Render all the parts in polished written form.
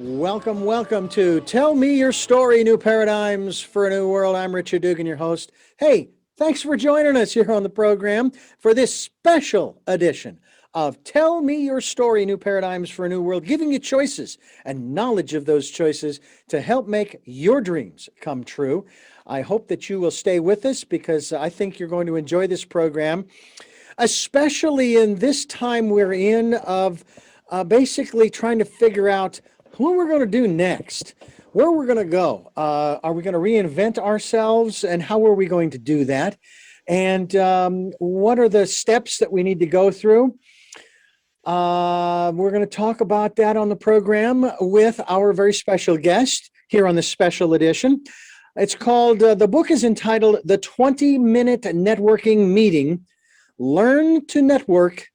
Welcome, welcome to Tell Me Your Story, New Paradigms for a New World. I'm Richard Dugan, your host. Hey, thanks for joining us here on the program for this special edition of Tell Me Your Story, New Paradigms for a New World, giving you choices and knowledge of those choices to help make your dreams come true. I hope that you will stay with us because I think you're going to enjoy this program, especially in this time we're in of basically trying to figure out what we're going to do next, where we're going to go. Are we going to reinvent ourselves, and how are we going to do that? And what are the steps that we need to go through? We're going to talk about that on the program with our very special guest here on this special edition. It's called, the book is entitled The 20-Minute Networking Meeting, Learn to Network,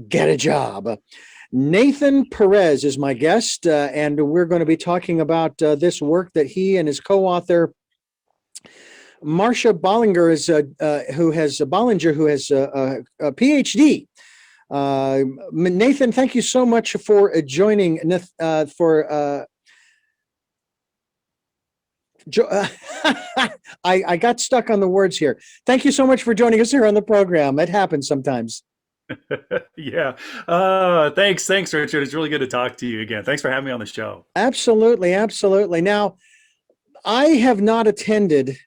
Get a Job. Nathan Prez is my guest, and we're going to be talking about this work that he and his co-author, Marcia Bollinger, who has a PhD. Nathan, thank you so much for joining. I got stuck on the words here. Thank you so much for joining us here on the program. It happens sometimes. Yeah. Thanks, Richard. It's really good to talk to you again. Thanks for having me on the show. Absolutely, absolutely. Now, I have not attended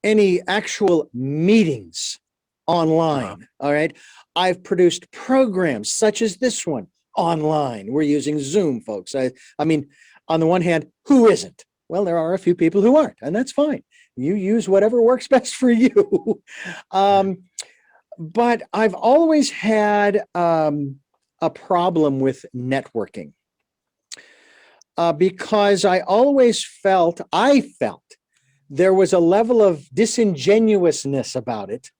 any actual meetings online. All right. I've produced programs such as this one online. We're using Zoom, folks. I mean, on the one hand, who isn't? Well, there are a few people who aren't, and that's fine. You use whatever works best for you. But I've always had a problem with networking because I felt there was a level of disingenuousness about it,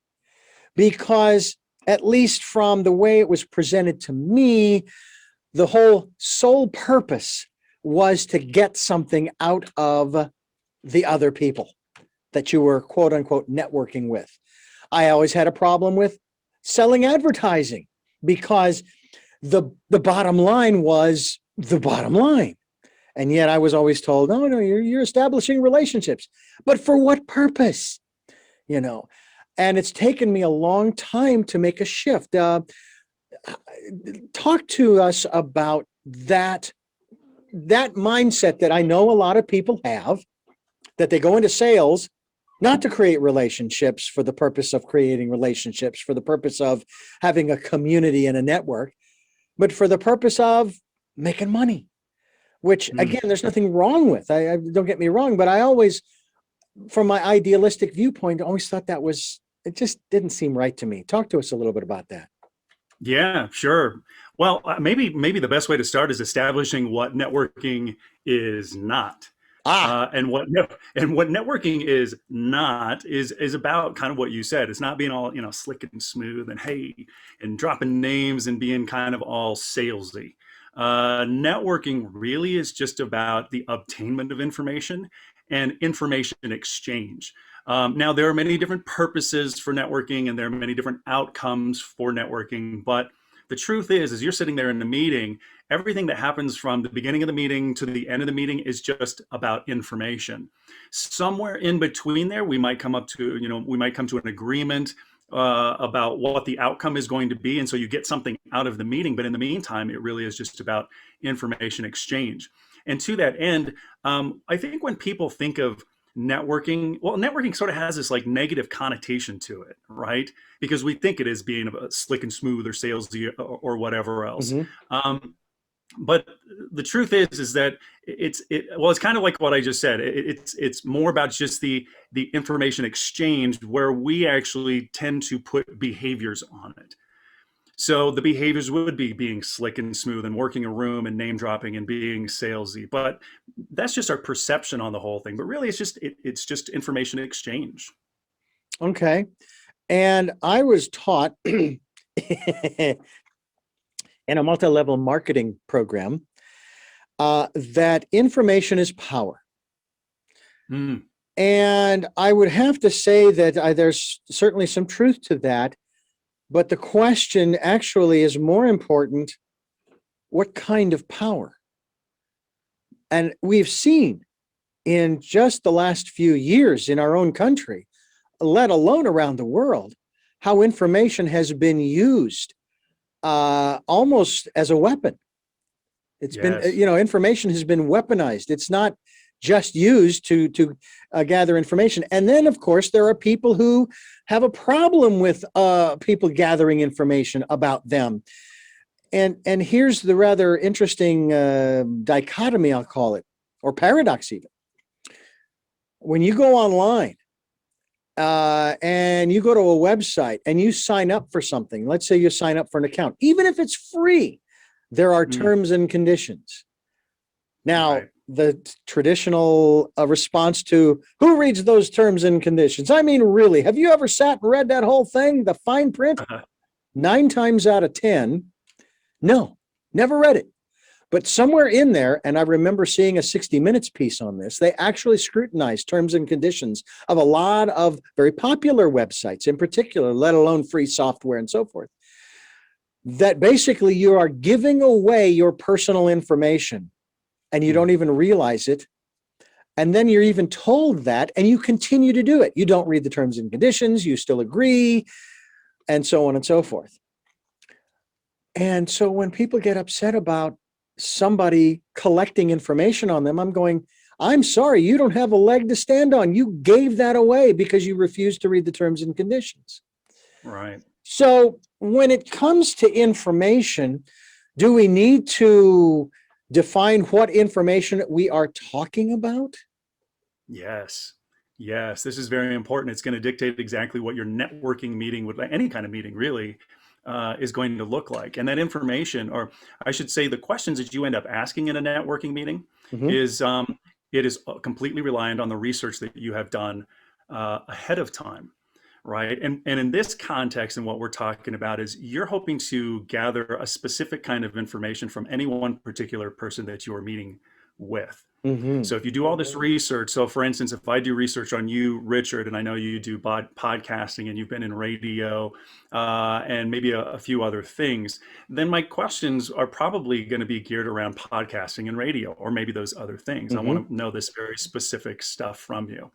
because at least from the way it was presented to me, the whole sole purpose was to get something out of the other people that you were, quote unquote, networking with. I always had a problem with selling advertising because the bottom line was the bottom line. And yet I was always told, no, you're establishing relationships. But for what purpose? And it's taken me a long time to make a shift. Talk to us about that mindset that I know a lot of people have, that they go into sales not to create relationships for the purpose of creating relationships, for the purpose of having a community and a network, but for the purpose of making money, which again, there's nothing wrong with. I don't get me wrong, but I always, from my idealistic viewpoint, always thought it just didn't seem right to me. Talk to us a little bit about that. Yeah, sure. Well, maybe the best way to start is establishing what networking is not. And what networking is not is about kind of what you said. It's not being all, slick and smooth and hey, and dropping names and being kind of all salesy. Networking really is just about the obtainment of information and information exchange. Now, there are many different purposes for networking, and there are many different outcomes for networking, but the truth is you're sitting there in the meeting, everything that happens from the beginning of the meeting to the end of the meeting is just about information. Somewhere in between there, we might come to an agreement about what the outcome is going to be. And so you get something out of the meeting. But in the meantime, it really is just about information exchange. And to that end, I think when people think of networking, well, networking sort of has this like negative connotation to it, right? Because we think it is being slick and smooth or salesy or whatever else. But the truth is that it's kind of like what I just said. It's more about just the information exchange, where we actually tend to put behaviors on it. So the behaviors would be being slick and smooth and working a room and name dropping and being salesy. But that's just our perception on the whole thing. But really, it's just information exchange. Okay. And I was taught in a multi-level marketing program that information is power. And I would have to say that there's certainly some truth to that. But the question actually is more important: what kind of power? And we've seen in just the last few years in our own country, let alone around the world, how information has been used almost as a weapon. It's been, Yes. information has been weaponized. It's not just used to gather information. And then, of course, there are people who have a problem with people gathering information about them. And here's the rather interesting dichotomy, I'll call it, or paradox even. When you go online and you go to a website and you sign up for something, let's say you sign up for an account, even if it's free, there are terms and conditions. Now, Right. the traditional response to who reads those terms and conditions? I mean, really, have you ever sat and read that whole thing, the fine print? 9 times out of 10, no, never read it. But somewhere in there, and I remember seeing a 60 Minutes piece on this, they actually scrutinized terms and conditions of a lot of very popular websites in particular, let alone free software and so forth. That basically you are giving away your personal information and you don't even realize it. And then you're even told that and you continue to do it. You don't read the terms and conditions, you still agree, and so on and so forth. And so when people get upset about somebody collecting information on them, I'm going, I'm sorry, you don't have a leg to stand on. You gave that away because you refused to read the terms and conditions. Right. So when it comes to information, do we need to define what information we are talking about? Yes. Yes. This is very important. It's going to dictate exactly what your networking meeting would, any kind of meeting really, is going to look like. And that information, or I should say the questions that you end up asking in a networking meeting is, it is completely reliant on the research that you have done ahead of time. Right. And in this context, and what we're talking about is you're hoping to gather a specific kind of information from any one particular person that you are meeting with. So if you do all this research, so for instance, if I do research on you, Richard, and I know you do podcasting and you've been in radio and maybe a few other things, then my questions are probably going to be geared around podcasting and radio, or maybe those other things. I want to know this very specific stuff from you.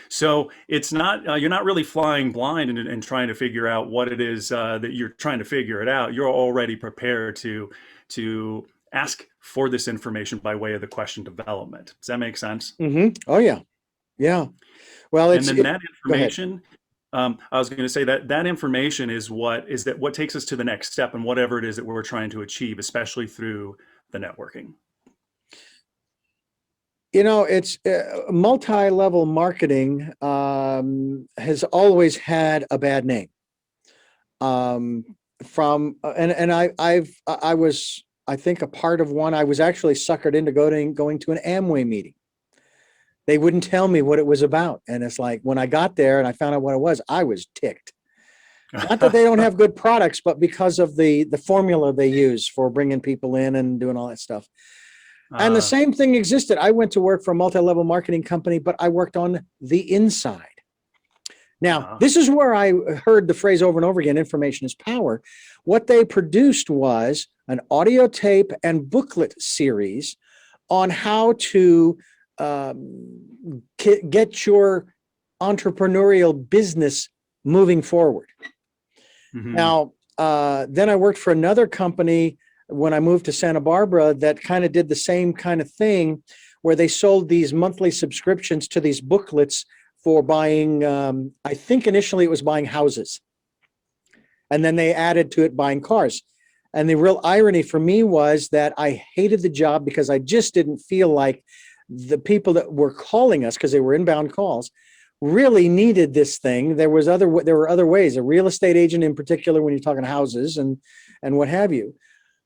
So it's not, you're not really flying blind and trying to figure out what it is that you're trying to figure it out. You're already prepared to ask for this information by way of the question development. Does that make sense? Oh, yeah. Yeah. Well, and then that information, I was going to say that information is what takes us to the next step and whatever it is that we're trying to achieve, especially through the networking. It's multi-level marketing has always had a bad name. I think a part of one. I was actually suckered into going to an Amway meeting. They wouldn't tell me what it was about, and it's like when I got there and I found out what it was, I was ticked. Not that they don't have good products, but because of the formula they use for bringing people in and doing all that stuff. And the same thing existed. I went to work for a multi-level marketing company, but I worked on the inside. Now, this is where I heard the phrase over and over again, information is power. What they produced was an audio tape and booklet series on how to get your entrepreneurial business moving forward. Now, then I worked for another company when I moved to Santa Barbara that kind of did the same kind of thing, where they sold these monthly subscriptions to these booklets for buying, I think initially it was buying houses. And then they added to it buying cars. And the real irony for me was that I hated the job because I just didn't feel like the people that were calling us, because they were inbound calls, really needed this thing. There were other ways, a real estate agent in particular, when you're talking houses and what have you.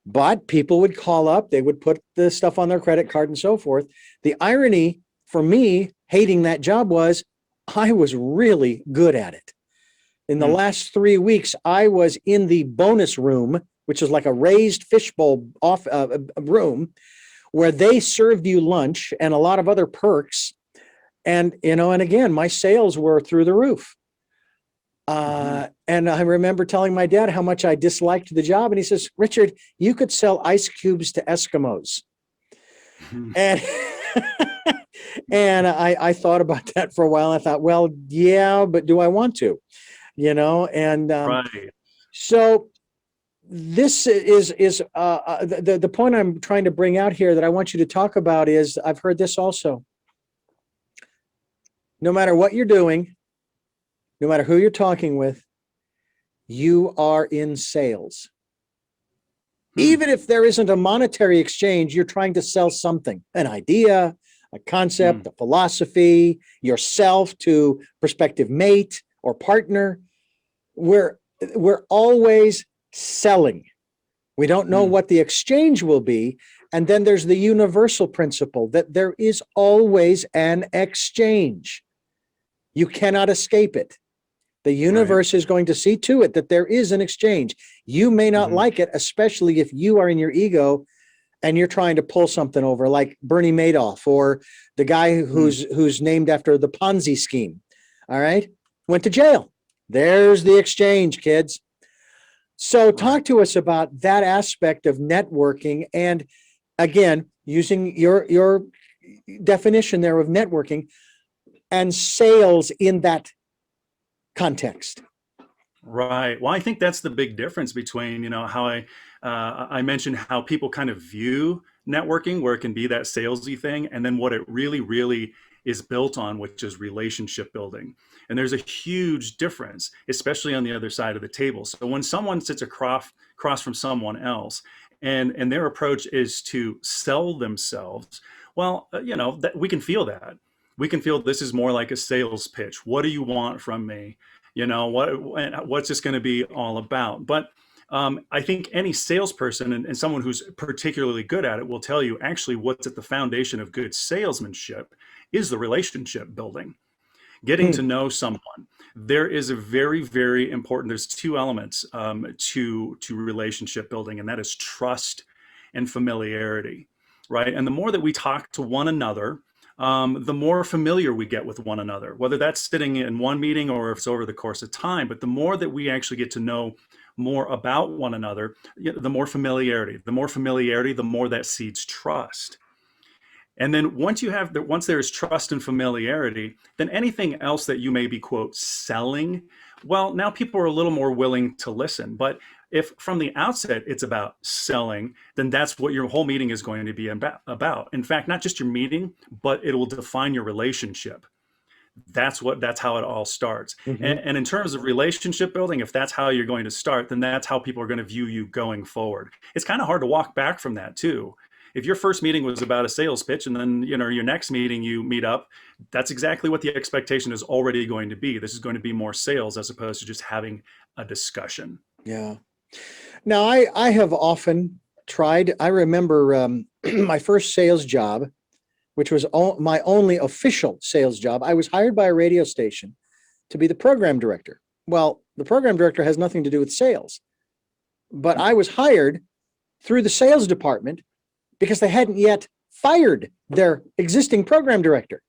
But people would call up, they would put the stuff on their credit card and so forth. The irony for me hating that job was I was really good at it. In the last 3 weeks, I was in the bonus room, which is like a raised fishbowl off room, where they served you lunch and a lot of other perks. And, and again, my sales were through the roof. And I remember telling my dad how much I disliked the job. And he says, Richard, you could sell ice cubes to Eskimos. And and I thought about that for a while. I thought, well, yeah, but do I want to? And Right. so this is the point I'm trying to bring out here that I want you to talk about is I've heard this also. No matter what you're doing, no matter who you're talking with, you are in sales. Even if there isn't a monetary exchange, you're trying to sell something, an idea, a concept, a philosophy, yourself to prospective mate or partner. We're always selling. We don't know what the exchange will be. And then there's the universal principle that there is always an exchange. You cannot escape it. The universe is going to see to it that there is an exchange. You may not like it, especially if you are in your ego and you're trying to pull something over, like Bernie Madoff or the guy who's named after the Ponzi scheme. All right, went to jail. There's the exchange, kids. So talk to us about that aspect of networking, and again, using your definition there of networking and sales in that context. Right. Well, I think that's the big difference between, how I mentioned how people kind of view networking, where it can be that salesy thing, and then what it really, really is built on, which is relationship building. And there's a huge difference, especially on the other side of the table. So when someone sits across from someone else, and their approach is to sell themselves, well, that we can feel that. We can feel this is more like a sales pitch. What do you want from me? What's this going to be all about? But I think any salesperson and someone who's particularly good at it will tell you actually what's at the foundation of good salesmanship is the relationship building, getting to know someone. There is a very, very important, there's two elements to relationship building, and that is trust and familiarity, right? And the more that we talk to one another, the more familiar we get with one another, whether that's sitting in one meeting or if it's over the course of time. But the more that we actually get to know more about one another, the more familiarity, the more that seeds trust. And then once there's trust and familiarity, then anything else that you may be, quote, selling, well, now people are a little more willing to listen. But if from the outset it's about selling, then that's what your whole meeting is going to be about. In fact, not just your meeting, but it will define your relationship. That's how it all starts. And in terms of relationship building, if that's how you're going to start, then that's how people are going to view you going forward. It's kind of hard to walk back from that too. If your first meeting was about a sales pitch and then your next meeting you meet up, that's exactly what the expectation is already going to be. This is going to be more sales as opposed to just having a discussion. Yeah. Now, I have often tried. I remember my first sales job, which was my only official sales job. I was hired by a radio station to be the program director. Well, the program director has nothing to do with sales, but I was hired through the sales department because they hadn't yet fired their existing program director.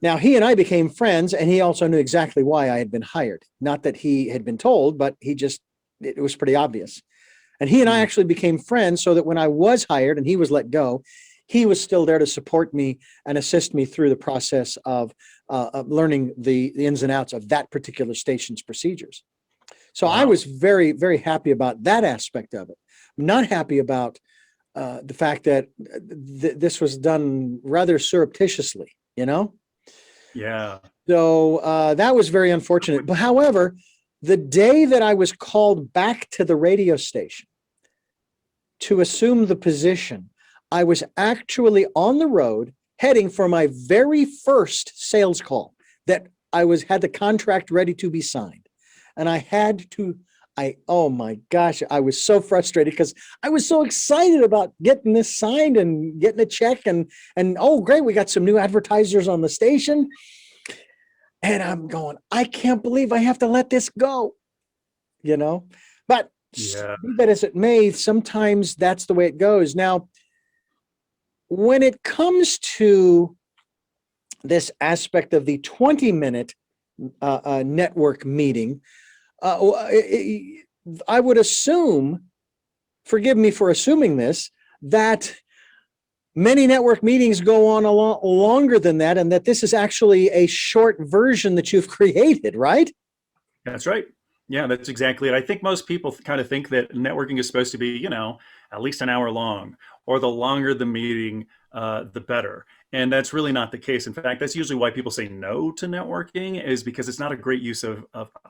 Now, he and I became friends, and he also knew exactly why I had been hired. Not that he had been told, but it was pretty obvious. And he and I actually became friends so that when I was hired and he was let go, he was still there to support me and assist me through the process of learning the ins and outs of that particular station's procedures. So I was very, very happy about that aspect of it. I'm not happy about the fact that this was done rather surreptitiously, Yeah. So that was very unfortunate. But however, the day that I was called back to the radio station to assume the position, I was actually on the road heading for my very first sales call that had the contract ready to be signed. And oh my gosh, I was so frustrated because I was so excited about getting this signed and getting a check and oh, great, we got some new advertisers on the station. And I'm going, I can't believe I have to let this go, but be that as it may, sometimes that's the way it goes. Now, when it comes to this aspect of the 20-minute network meeting, I would assume, forgive me for assuming this, that many network meetings go on a lot longer than that, and that this is actually a short version that you've created, right? That's right. Yeah, that's exactly it. I think most people kind of think that networking is supposed to be, at least an hour long, or the longer the meeting, the better. And that's really not the case. In fact, that's usually why people say no to networking, is because it's not a great use of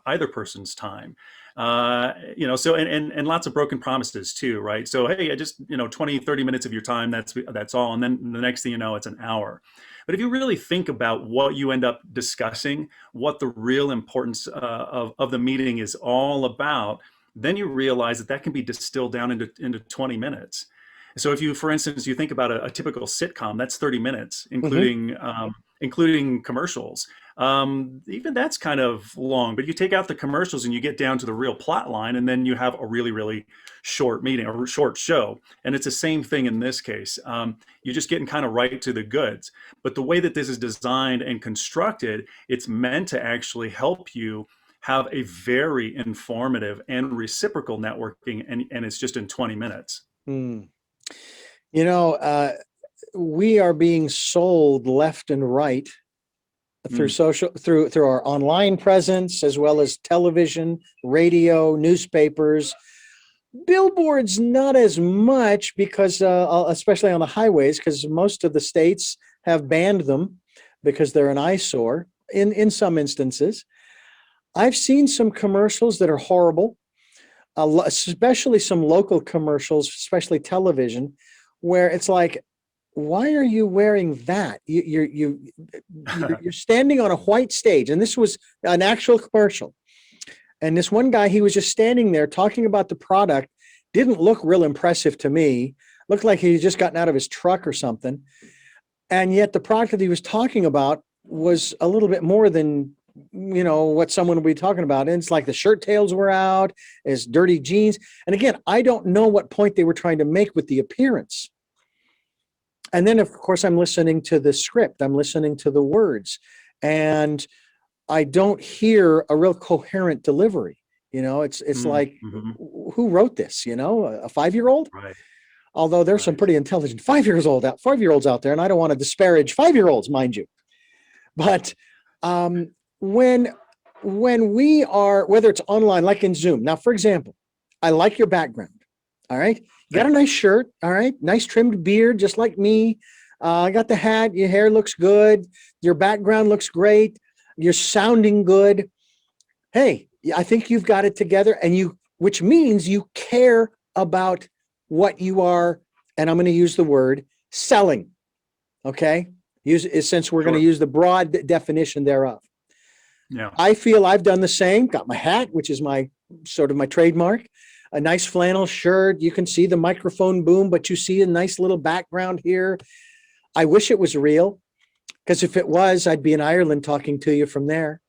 either person's time. So and lots of broken promises too, right? So hey, I just 20, 30 minutes of your time, that's all, and then the next thing you know, it's an hour. But if you really think about what you end up discussing, what the real importance of the meeting is all about, then you realize that that can be distilled down into 20 minutes. So if you, for instance, you think about a typical sitcom, that's 30 minutes, Mm-hmm. including commercials. Even that's kind of long, but you take out the commercials and you get down to the real plot line, and then you have a really, really short meeting or short show. And it's the same thing in this case. You're just getting kind of right to the goods. But the way that this is designed and constructed, it's meant to actually help you have a very informative and reciprocal networking, and it's just in 20 minutes. Mm. You know, we are being sold left and right through Mm. social, through our online presence, as well as television, radio, newspapers, billboards. Not as much, because especially on the highways, because most of the states have banned them because they're an eyesore in some instances. I've seen some commercials that are horrible, especially some local commercials, especially television, where it's like, why are you wearing that? You're standing on a white stage, and this was an actual commercial. And this one guy, he was just standing there talking about the product. Didn't look real impressive to me. Looked like he had just gotten out of his truck or something. And yet the product that he was talking about was a little bit more than what someone would be talking about. And it's like the shirt tails were out, his dirty jeans. And again, I don't know what point they were trying to make with the appearance. And then, of course, I'm listening to the script, I'm listening to the words, and I don't hear a real coherent delivery. It's like, Mm-hmm. who wrote this? A 5-year-old? Right, Although there's some right. pretty intelligent 5-year-olds out there, and I don't want to disparage 5-year-olds, mind you. But um, when we are, whether it's online, like in Zoom. Now, for example, I like your background. All right, you got a Thanks. nice shirt. All right, nice trimmed beard, just like me. I got the hat. Your hair looks good. Your background looks great. You're sounding good. Hey, I think you've got it together, which means you care about what you are, and I'm going to use the word selling. Okay, since we're going to Sure. use the broad definition thereof. Yeah. I feel I've done the same. Got my hat, which is my sort of my trademark, a nice flannel shirt. You can see the microphone boom, but you see a nice little background here. I wish it was real, because if it was, I'd be in Ireland talking to you from there.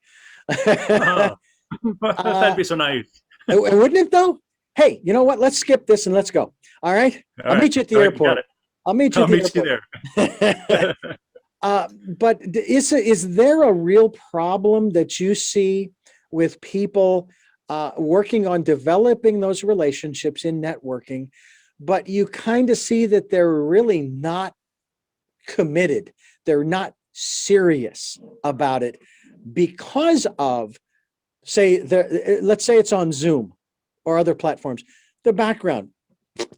Oh, that'd uh, be so nice. wouldn't it though? Hey, you know what? Let's skip this and let's go. All right. All I'll right. meet you at the All right. You got airport. it. I'll meet you I'll at the meet you airport. there. But is there a real problem that you see with people working on developing those relationships in networking, but you kind of see that they're really not committed? They're not serious about it because of, let's say it's on Zoom or other platforms. The background,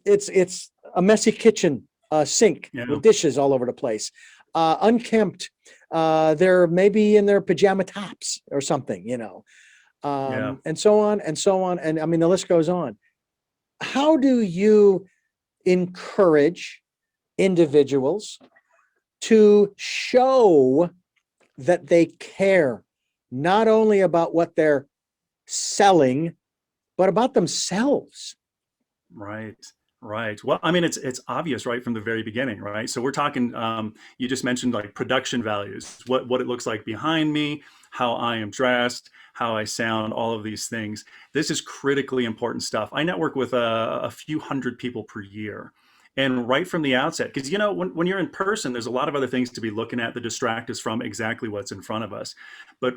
it's a messy kitchen sink Yeah. with dishes all over the place, unkempt. They're maybe in their pajama tops or something, Yeah. and so on and so on. And I mean, the list goes on. How do you encourage individuals to show that they care not only about what they're selling, but about themselves? Right. Right. Well, I mean, it's obvious right from the very beginning, right? So we're talking. You just mentioned like production values, what it looks like behind me, how I am dressed, how I sound, all of these things. This is critically important stuff. I network with a few hundred people per year. And right from the outset, because when you're in person, there's a lot of other things to be looking at that distract us from exactly what's in front of us. But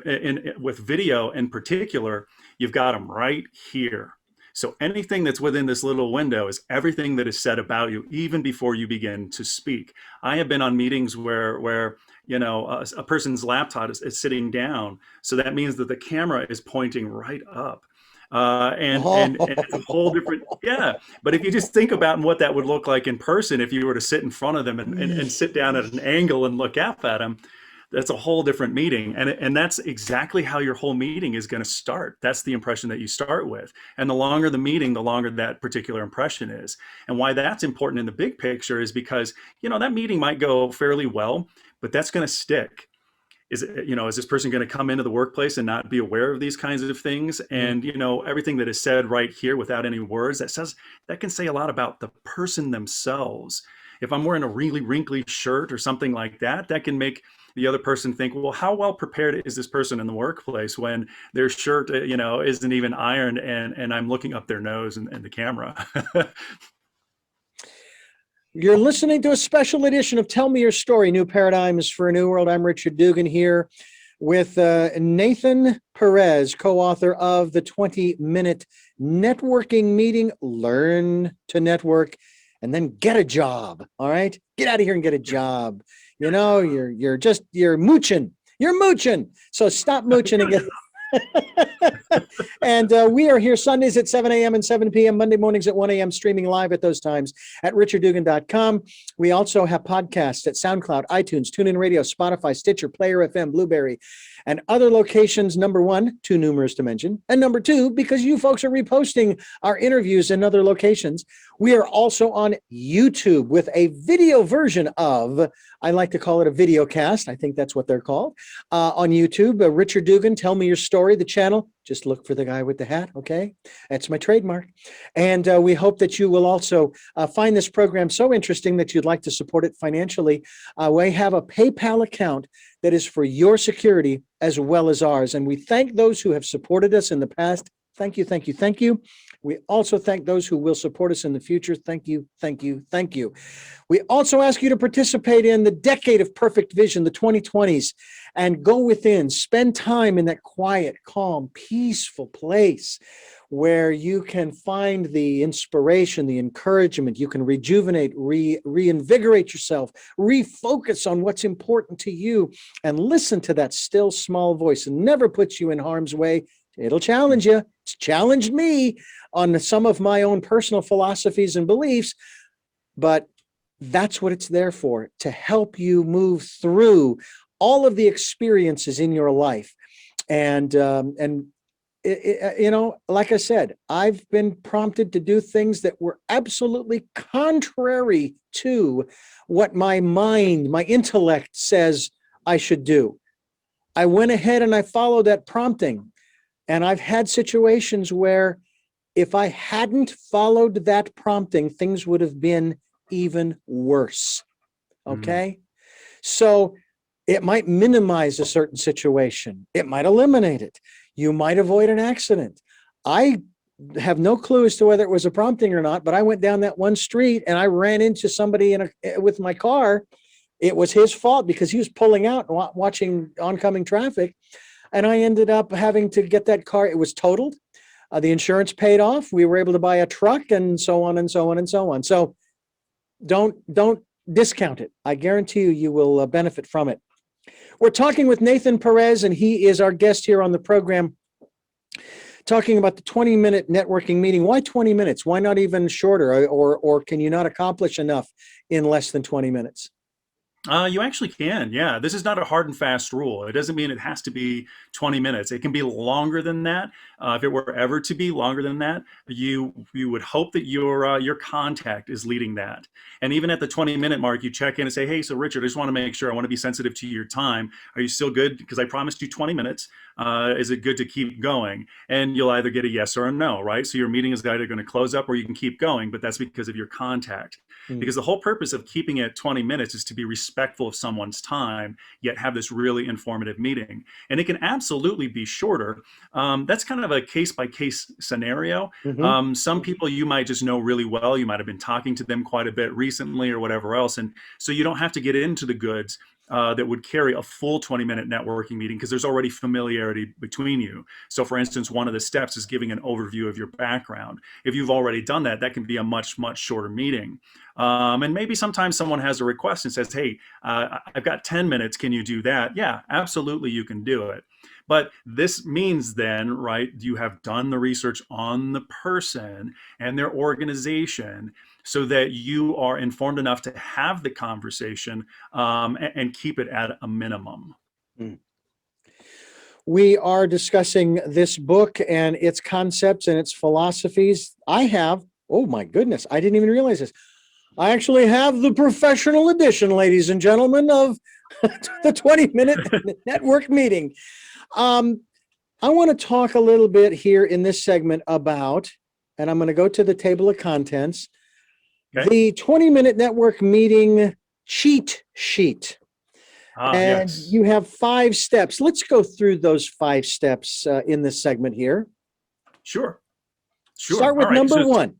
with video in particular, you've got them right here. So anything that's within this little window is everything that is said about you, even before you begin to speak. I have been on meetings where a person's laptop is sitting down, so that means that the camera is pointing right up. And it's a whole different, yeah. But if you just think about what that would look like in person, if you were to sit in front of them and sit down at an angle and look up at them, that's a whole different meeting. And that's exactly how your whole meeting is going to start. That's the impression that you start with. And the longer the meeting, the longer that particular impression is. And why that's important in the big picture is because, that meeting might go fairly well, but that's going to stick. Is this person going to come into the workplace and not be aware of these kinds of things? And everything that is said right here without any words, that can say a lot about the person themselves. If I'm wearing a really wrinkly shirt or something like that, that can make the other person think, well, how well prepared is this person in the workplace when their shirt isn't even ironed, and I'm looking up their nose and the camera. You're listening to a special edition of Tell Me Your Story, New Paradigms for a New World. I'm Richard Dugan here with Nathan Prez, co-author of the 20-minute networking meeting, Learn to Network, and then get a job. All right, get out of here and get a job. You're mooching. You're mooching. So stop mooching and get. And we are here Sundays at 7 a.m. and 7 p.m., Monday mornings at 1 a.m., streaming live at those times at richarddugan.com. We also have podcasts at SoundCloud, iTunes, TuneIn Radio, Spotify, Stitcher, Player FM, Blueberry, and other locations. Number one, too numerous to mention. And number two, because you folks are reposting our interviews in other locations, we are also on YouTube with a video version of, I like to call it a video cast. I think that's what they're called, on YouTube. Richard Dugan, Tell Me Your Story, the channel. Just look for the guy with the hat, okay? That's my trademark. And we hope that you will also find this program so interesting that you'd like to support it financially. We have a PayPal account that is for your security as well as ours. And we thank those who have supported us in the past. Thank you, thank you, thank you. We also thank those who will support us in the future. Thank you, thank you, thank you. We also ask you to participate in the Decade of Perfect Vision, the 2020s, and go within, spend time in that quiet, calm, peaceful place where you can find the inspiration, the encouragement. You can rejuvenate, reinvigorate yourself, refocus on what's important to you, and listen to that still small voice. It never puts you in harm's way. It'll challenge you. It's challenged me on some of my own personal philosophies and beliefs, but that's what it's there for, to help you move through all of the experiences in your life. And like I said, I've been prompted to do things that were absolutely contrary to what my mind, my intellect says I should do. I went ahead and I followed that prompting. And I've had situations where if I hadn't followed that prompting, things would have been even worse. Okay. So it might minimize a certain situation. It might eliminate it. You might avoid an accident. I have no clue as to whether it was a prompting or not, but I went down that one street and I ran into somebody with my car. It was his fault because he was pulling out and watching oncoming traffic. And I ended up having to get that car. It was totaled. The insurance paid off. We were able to buy a truck and so on and so on and so on. So don't discount it. I guarantee you will benefit from it. We're talking with Nathan Prez, and he is our guest here on the program, talking about the 20-minute networking meeting. Why 20 minutes? Why not even shorter? Or can you not accomplish enough in less than 20 minutes? You actually can. Yeah. This is not a hard and fast rule. It doesn't mean it has to be 20 minutes. It can be longer than that. If it were ever to be longer than that, you would hope that your contact is leading that. And even at the 20-minute mark, you check in and say, hey, so Richard, I just want to make sure, I want to be sensitive to your time. Are you still good? Because I promised you 20 minutes. Is it good to keep going? And you'll either get a yes or a no, right? So your meeting is either going to close up or you can keep going, but that's because of your contact. Because the whole purpose of keeping it 20 minutes is to be respectful of someone's time, yet have this really informative meeting. And it can absolutely be shorter. That's kind of a case-by-case scenario. Some people you might just know really well. You might have been talking to them quite a bit recently or whatever else. And so you don't have to get into the goods that would carry a full 20-minute networking meeting because there's already familiarity between you. So for instance, one of the steps is giving an overview of your background. If you've already done that, that can be a much, much shorter meeting. And maybe sometimes someone has a request and says, hey, I've got 10 minutes. Can you do that? Yeah, absolutely, you can do it. But this means then, right, you have done the research on the person and their organization so that you are informed enough to have the conversation and keep it at a minimum. We are discussing this book and its concepts and its philosophies. I have, oh my goodness, I didn't even realize this. I actually have the professional edition, ladies and gentlemen, of the 20-minute network meeting. I want to talk a little bit here in this segment about, and I'm going to go to the table of contents, the 20-minute network meeting cheat sheet. And yes. you have 5 steps. Let's go through those 5 steps in this segment here. Sure. Start with number 1.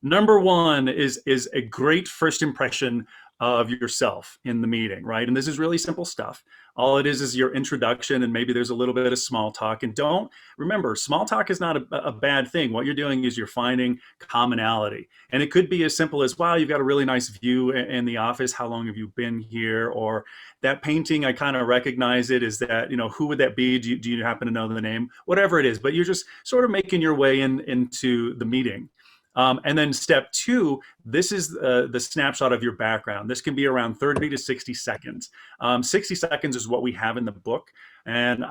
Number one is a great first impression of yourself in the meeting, right? And this is really simple stuff. All it is your introduction, and maybe there's a little bit of small talk. And don't remember, small talk is not a bad thing. What you're doing is you're finding commonality. And it could be as simple as, wow, you've got a really nice view in the office. How long have you been here? Or that painting, I kind of recognize it. Is that, who would that be? Do you happen to know the name? Whatever it is, but you're just sort of making your way into the meeting. And then step 2, this is the snapshot of your background. This can be around 30 to 60 seconds. 60 seconds is what we have in the book. And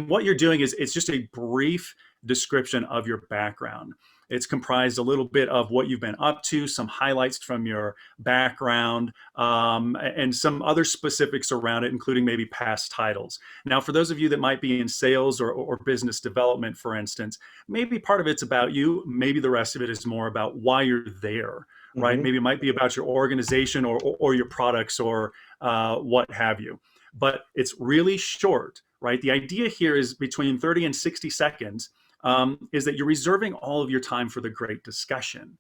what you're doing is it's just a brief description of your background. It's comprised a little bit of what you've been up to, some highlights from your background, and some other specifics around it, including maybe past titles. Now, for those of you that might be in sales or business development, for instance, maybe part of it's about you. Maybe the rest of it is more about why you're there, right? Maybe it might be about your organization or your products or what have you. But it's really short, right? The idea here is between 30 and 60 seconds. Is that you're reserving all of your time for the great discussion.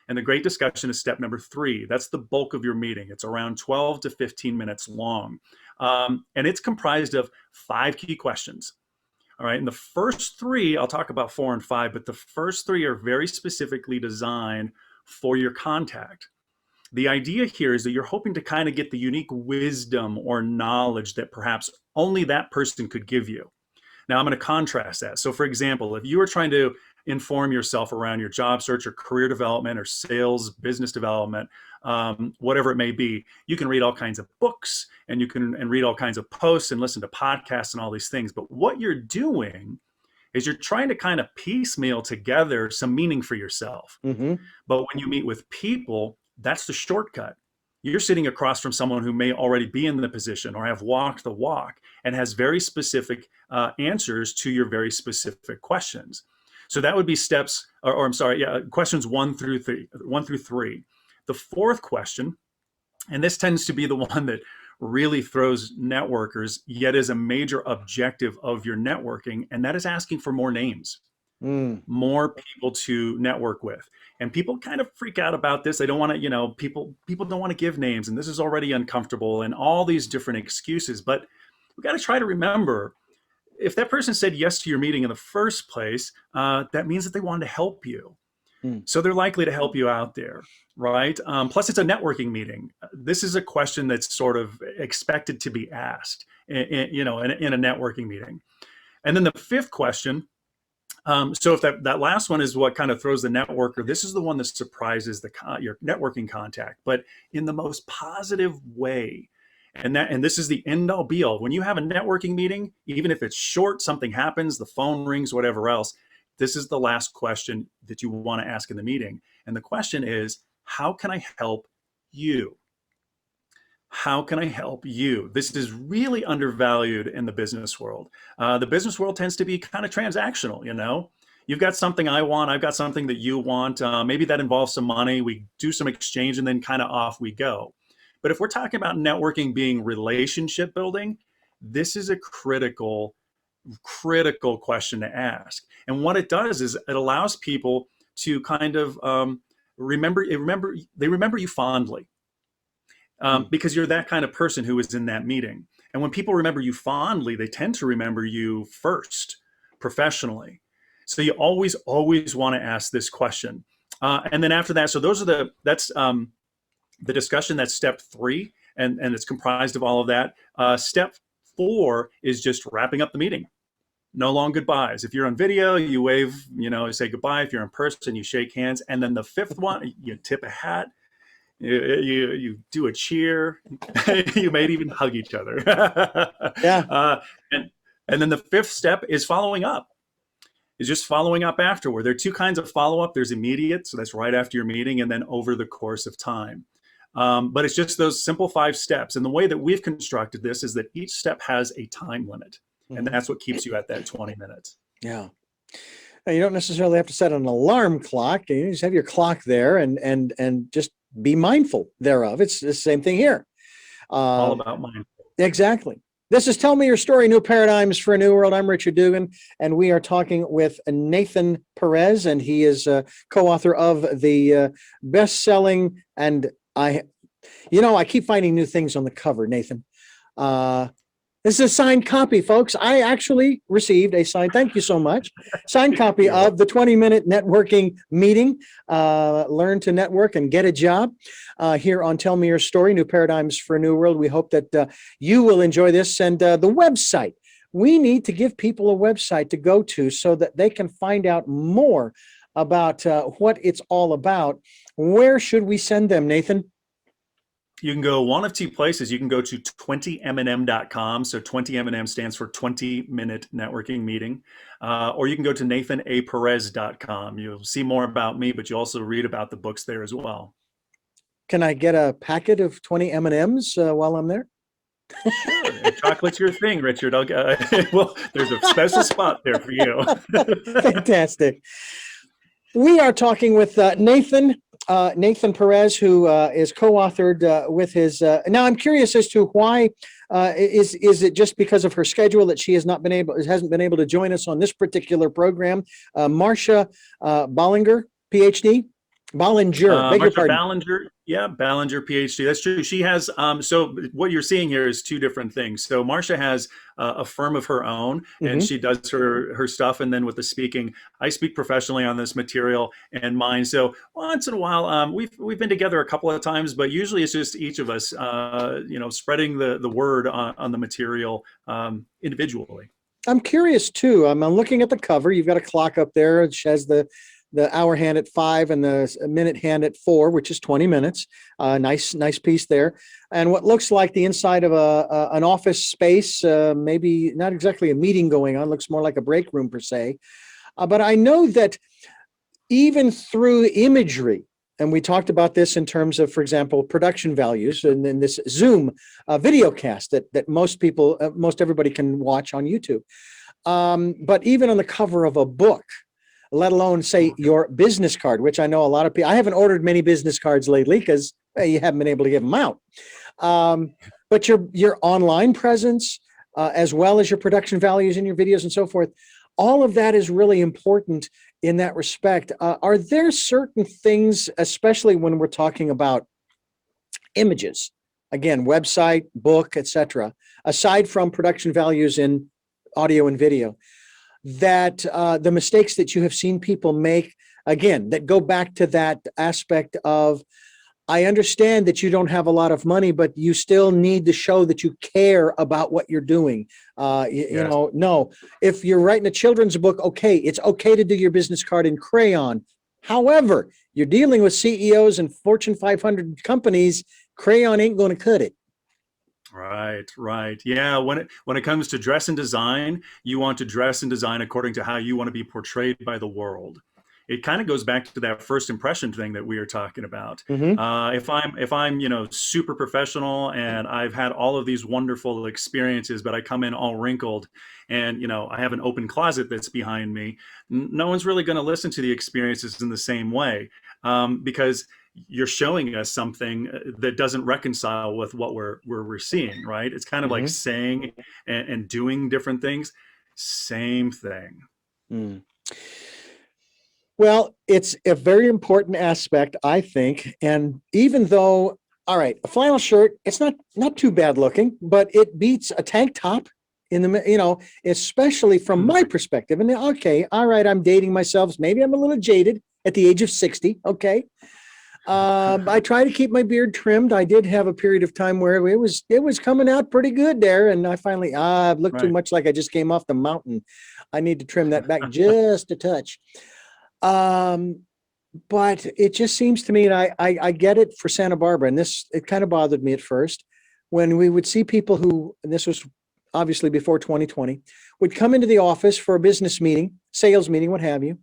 And the great discussion is step number 3. That's the bulk of your meeting. It's around 12 to 15 minutes long. And it's comprised of 5 key questions. All right. And the first 3, I'll talk about 4 and 5, but the first 3 are very specifically designed for your contact. The idea here is that you're hoping to kind of get the unique wisdom or knowledge that perhaps only that person could give you. Now, I'm going to contrast that. So for example, if you are trying to inform yourself around your job search or career development or sales, business development, whatever it may be, you can read all kinds of books and you can read all kinds of posts and listen to podcasts and all these things. But what you're doing is you're trying to kind of piecemeal together some meaning for yourself. But when you meet with people, that's the shortcut. You're sitting across from someone who may already be in the position or have walked the walk and has very specific answers to your very specific questions. So that would be steps, or I'm sorry, questions 1 through 3. The 4th question, and this tends to be the one that really throws networkers, yet is a major objective of your networking, and that is asking for more names. More people to network with. And people kind of freak out about this. They don't want to, people don't want to give names, and this is already uncomfortable and all these different excuses. But we got to try to remember, if that person said yes to your meeting in the first place, that means that they wanted to help you. So they're likely to help you out there, right? Plus, it's a networking meeting. This is a question that's sort of expected to be asked, in a networking meeting. And then the 5th question, so if that last one is what kind of throws the networker, this is the one that surprises your networking contact, but in the most positive way. And this is the end all be all. When you have a networking meeting, even if it's short, something happens, the phone rings, whatever else, this is the last question that you want to ask in the meeting. And the question is, how can I help you? How can I help you? This is really undervalued in the business world. The business world tends to be kind of transactional, You've got something I want, I've got something that you want. Maybe that involves some money. We do some exchange and then kind of off we go. But if we're talking about networking being relationship building, this is a critical question to ask. And what it does is it allows people to kind of remember you fondly. because you're that kind of person who was in that meeting. And when people remember you fondly, they tend to remember you first professionally. So you always want to ask this question. And then after that, so that's the discussion. That's step 3, and it's comprised of all of that. Step 4 is just wrapping up the meeting. No long goodbyes. If you're on video, you wave, you say goodbye. If you're in person, you shake hands. And then the 5th one, you tip a hat. You do a cheer. You might even hug each other. Yeah. And then the 5th step is following up. Is just following up afterward. There are 2 kinds of follow-up. There's immediate, so that's right after your meeting, and then over the course of time. But it's just those simple 5 steps. And the way that we've constructed this is that each step has a time limit. And that's what keeps you at that 20 minutes. Yeah. Now, you don't necessarily have to set an alarm clock. You just have your clock there and just be mindful thereof. It's the same thing here. All about mindful. Exactly. This is Tell Me Your Story, New Paradigms for a New World. I'm Richard Dugan, and we are talking with Nathan Prez, and he is co-author of the best-selling, and I keep finding new things on the cover, Nathan. This is a signed copy, folks. I actually received a signed, thank you so much, signed copy of the 20-minute networking meeting, Learn to Network and Get a Job, here on Tell Me Your Story, New Paradigms for a New World. We hope that you will enjoy this. And the website, we need to give people a website to go to so that they can find out more about what it's all about. Where should we send them, Nathan? You can go one of 2 places. You can go to 20mnm.com. So 20mnm stands for 20-minute networking meeting. Or you can go to nathanaperez.com. You'll see more about me, but you also read about the books there as well. Can I get a packet of 20 M&Ms while I'm there? Sure. Chocolate's your thing, Richard. Well, there's a special spot there for you. Fantastic. We are talking with Nathan Prez, who is co-authored with his. Now, I'm curious as to why is it just because of her schedule that she hasn't been able to join us on this particular program? Marcia Ballinger, PhD. Ballinger, beg your pardon. Ballinger, PhD. That's true. She has, so what you're seeing here is 2 different things. So Marcia has a firm of her own, and she does her stuff. And then with the speaking, I speak professionally on this material and mine. So once in a while, we've been together a couple of times, but usually it's just each of us, spreading the word on the material individually. I'm curious too. I'm looking at the cover. You've got a clock up there. It has the hour hand at 5 and the minute hand at 4, which is 20 minutes. Nice piece there. And what looks like the inside of an office space, maybe not exactly a meeting going on, looks more like a break room per se. But I know that even through imagery, and we talked about this in terms of, for example, production values, and then this Zoom video cast that most everybody can watch on YouTube. But even on the cover of a book, let alone say your business card, which I know a lot of people, I haven't ordered many business cards lately because you haven't been able to give them out. But your online presence, as well as your production values in your videos and so forth, all of that is really important in that respect. Are there certain things, especially when we're talking about images, again, website, book, etc., aside from production values in audio and video, that the mistakes that you have seen people make, again, that go back to that aspect of, I understand that you don't have a lot of money, but you still need to show that you care about what you're doing. No, if you're writing a children's book, okay, it's okay to do your business card in crayon. However, you're dealing with CEOs and Fortune 500 companies, crayon ain't going to cut it. Right. Yeah, when it comes to dress and design, you want to dress and design according to how you want to be portrayed by the world. It kind of goes back to that first impression thing that we are talking about. If I'm super professional and I've had all of these wonderful experiences, but I come in all wrinkled and I have an open closet that's behind me, no one's really going to listen to the experiences in the same way, because you're showing us something that doesn't reconcile with what we're seeing, right? It's kind of like saying and doing different things. Same thing. Well, it's a very important aspect, I think. And even though all right, a flannel shirt, it's not too bad looking, but it beats a tank top in the, especially from my perspective. And okay, all right, I'm dating myself. Maybe I'm a little jaded at the age of 60. Okay. I try to keep my beard trimmed. I did have a period of time where it was coming out pretty good there. And I finally, I've looked too much like I just came off the mountain. I need to trim that back just a touch. But it just seems to me, and I get it for Santa Barbara, and it kind of bothered me at first when we would see people who, and this was obviously before 2020, would come into the office for a business meeting, sales meeting, what have you.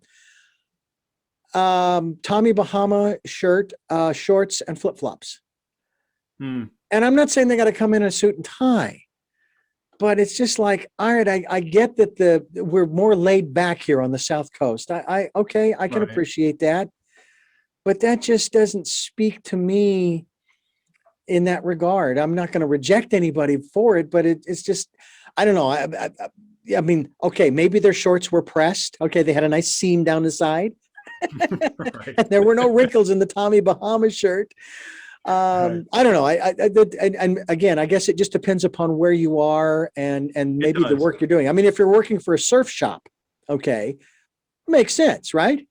Tommy Bahama shirt, shorts, and flip-flops. And I'm not saying they got to come in a suit and tie, but it's just like, all right, I get that we're more laid back here on the South Coast. I can appreciate that, but that just doesn't speak to me in that regard. I'm not going to reject anybody for it, but it's just, I don't know. I mean, okay, maybe their shorts were pressed. Okay, they had a nice seam down the side. And there were no wrinkles in the Tommy Bahama shirt. I don't know. And again, I guess it just depends upon where you are and maybe the work you're doing. I mean, if you're working for a surf shop, okay, makes sense, right?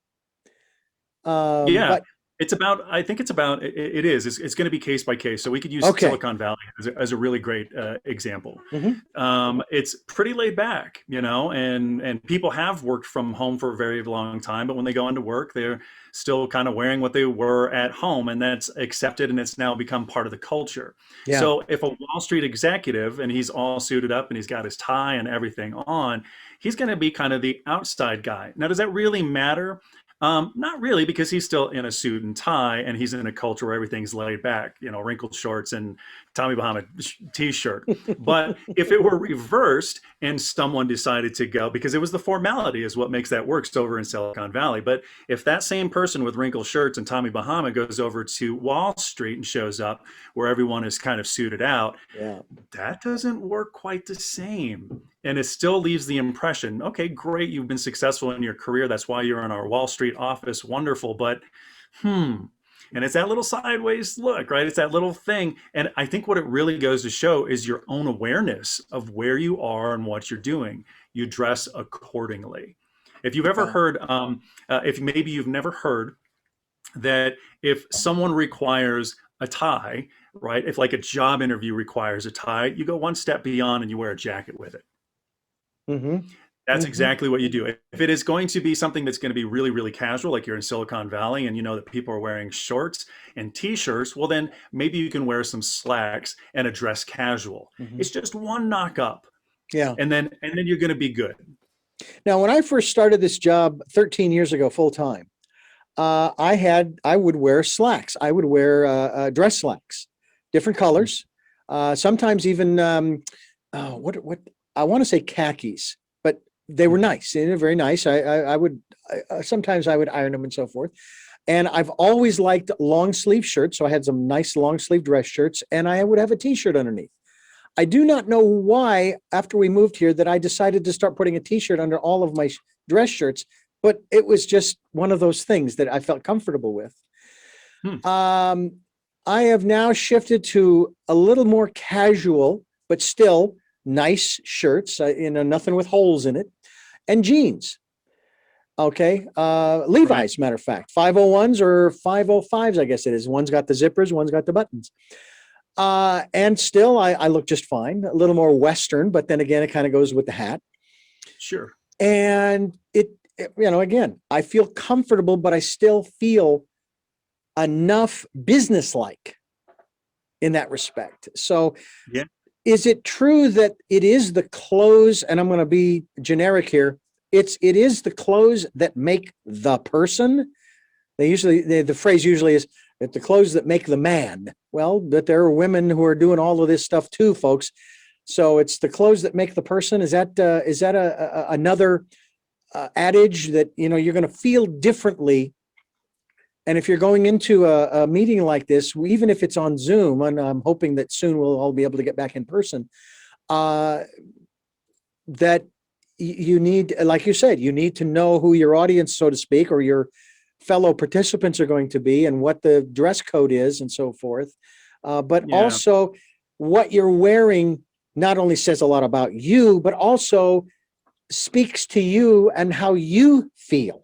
But it's about, I think it's about, it is, it's going to be case by case. So we could use Silicon Valley as a really great example. It's pretty laid back, and people have worked from home for a very long time, but when they go into work, they're still kind of wearing what they were at home, and that's accepted, and it's now become part of the culture. Yeah. So if a Wall Street executive, and he's all suited up and he's got his tie and everything on, he's going to be kind of the outside guy. Now, does that really matter? Not really, because he's still in a suit and tie, and he's in a culture where everything's laid back, wrinkled shorts and Tommy Bahama t-shirt. But if it were reversed and someone decided to go, because it was the formality is what makes that work over in Silicon Valley. But if that same person with wrinkled shirts and Tommy Bahama goes over to Wall Street and shows up where everyone is kind of suited out, that doesn't work quite the same. And it still leaves the impression, okay, great, you've been successful in your career. That's why you're in our Wall Street office. Wonderful. But, and it's that little sideways look, right? It's that little thing. And I think what it really goes to show is your own awareness of where you are and what you're doing. You dress accordingly. If you've ever heard, if maybe you've never heard that if someone requires a tie, right? If like a job interview requires a tie, you go one step beyond and you wear a jacket with it. That's exactly what you do. If it is going to be something that's going to be really, really casual, like you're in Silicon Valley and you know that people are wearing shorts and t-shirts, well, then maybe you can wear some slacks and a dress casual. It's just one knock up. Yeah. And then you're going to be good. Now, when I first started this job 13 years ago, full time, I would wear slacks. I would wear dress slacks, different colors. Sometimes even what I want to say khakis, but they were nice. They were very nice. Sometimes I would iron them and so forth. And I've always liked long sleeve shirts. So I had some nice long sleeve dress shirts, and I would have a t-shirt underneath. I do not know why, after we moved here, that I decided to start putting a t-shirt under all of my dress shirts, but it was just one of those things that I felt comfortable with. I have now shifted to a little more casual, but still nice shirts, nothing with holes in it, and jeans. Okay. Levi's, matter of fact, 501s or 505s, I guess it is. One's got the zippers, one's got the buttons. And still I look just fine, a little more Western, but then again, it kind of goes with the hat. Sure. And again, I feel comfortable, but I still feel enough businesslike in that respect. So yeah. Is it true that it is the clothes, and I'm going to be generic here, it is the clothes that make the person? The phrase usually is that the clothes that make the man. Well, that there are women who are doing all of this stuff too, folks. So it's the clothes that make the person. Is that another adage that you're going to feel differently? And if you're going into a meeting like this, even if it's on Zoom, and I'm hoping that soon we'll all be able to get back in person, that you need, like you said, you need to know who your audience, so to speak, or your fellow participants are going to be and what the dress code is and so forth. but Yeah. also what you're wearing not only says a lot about you, but also speaks to you and how you feel.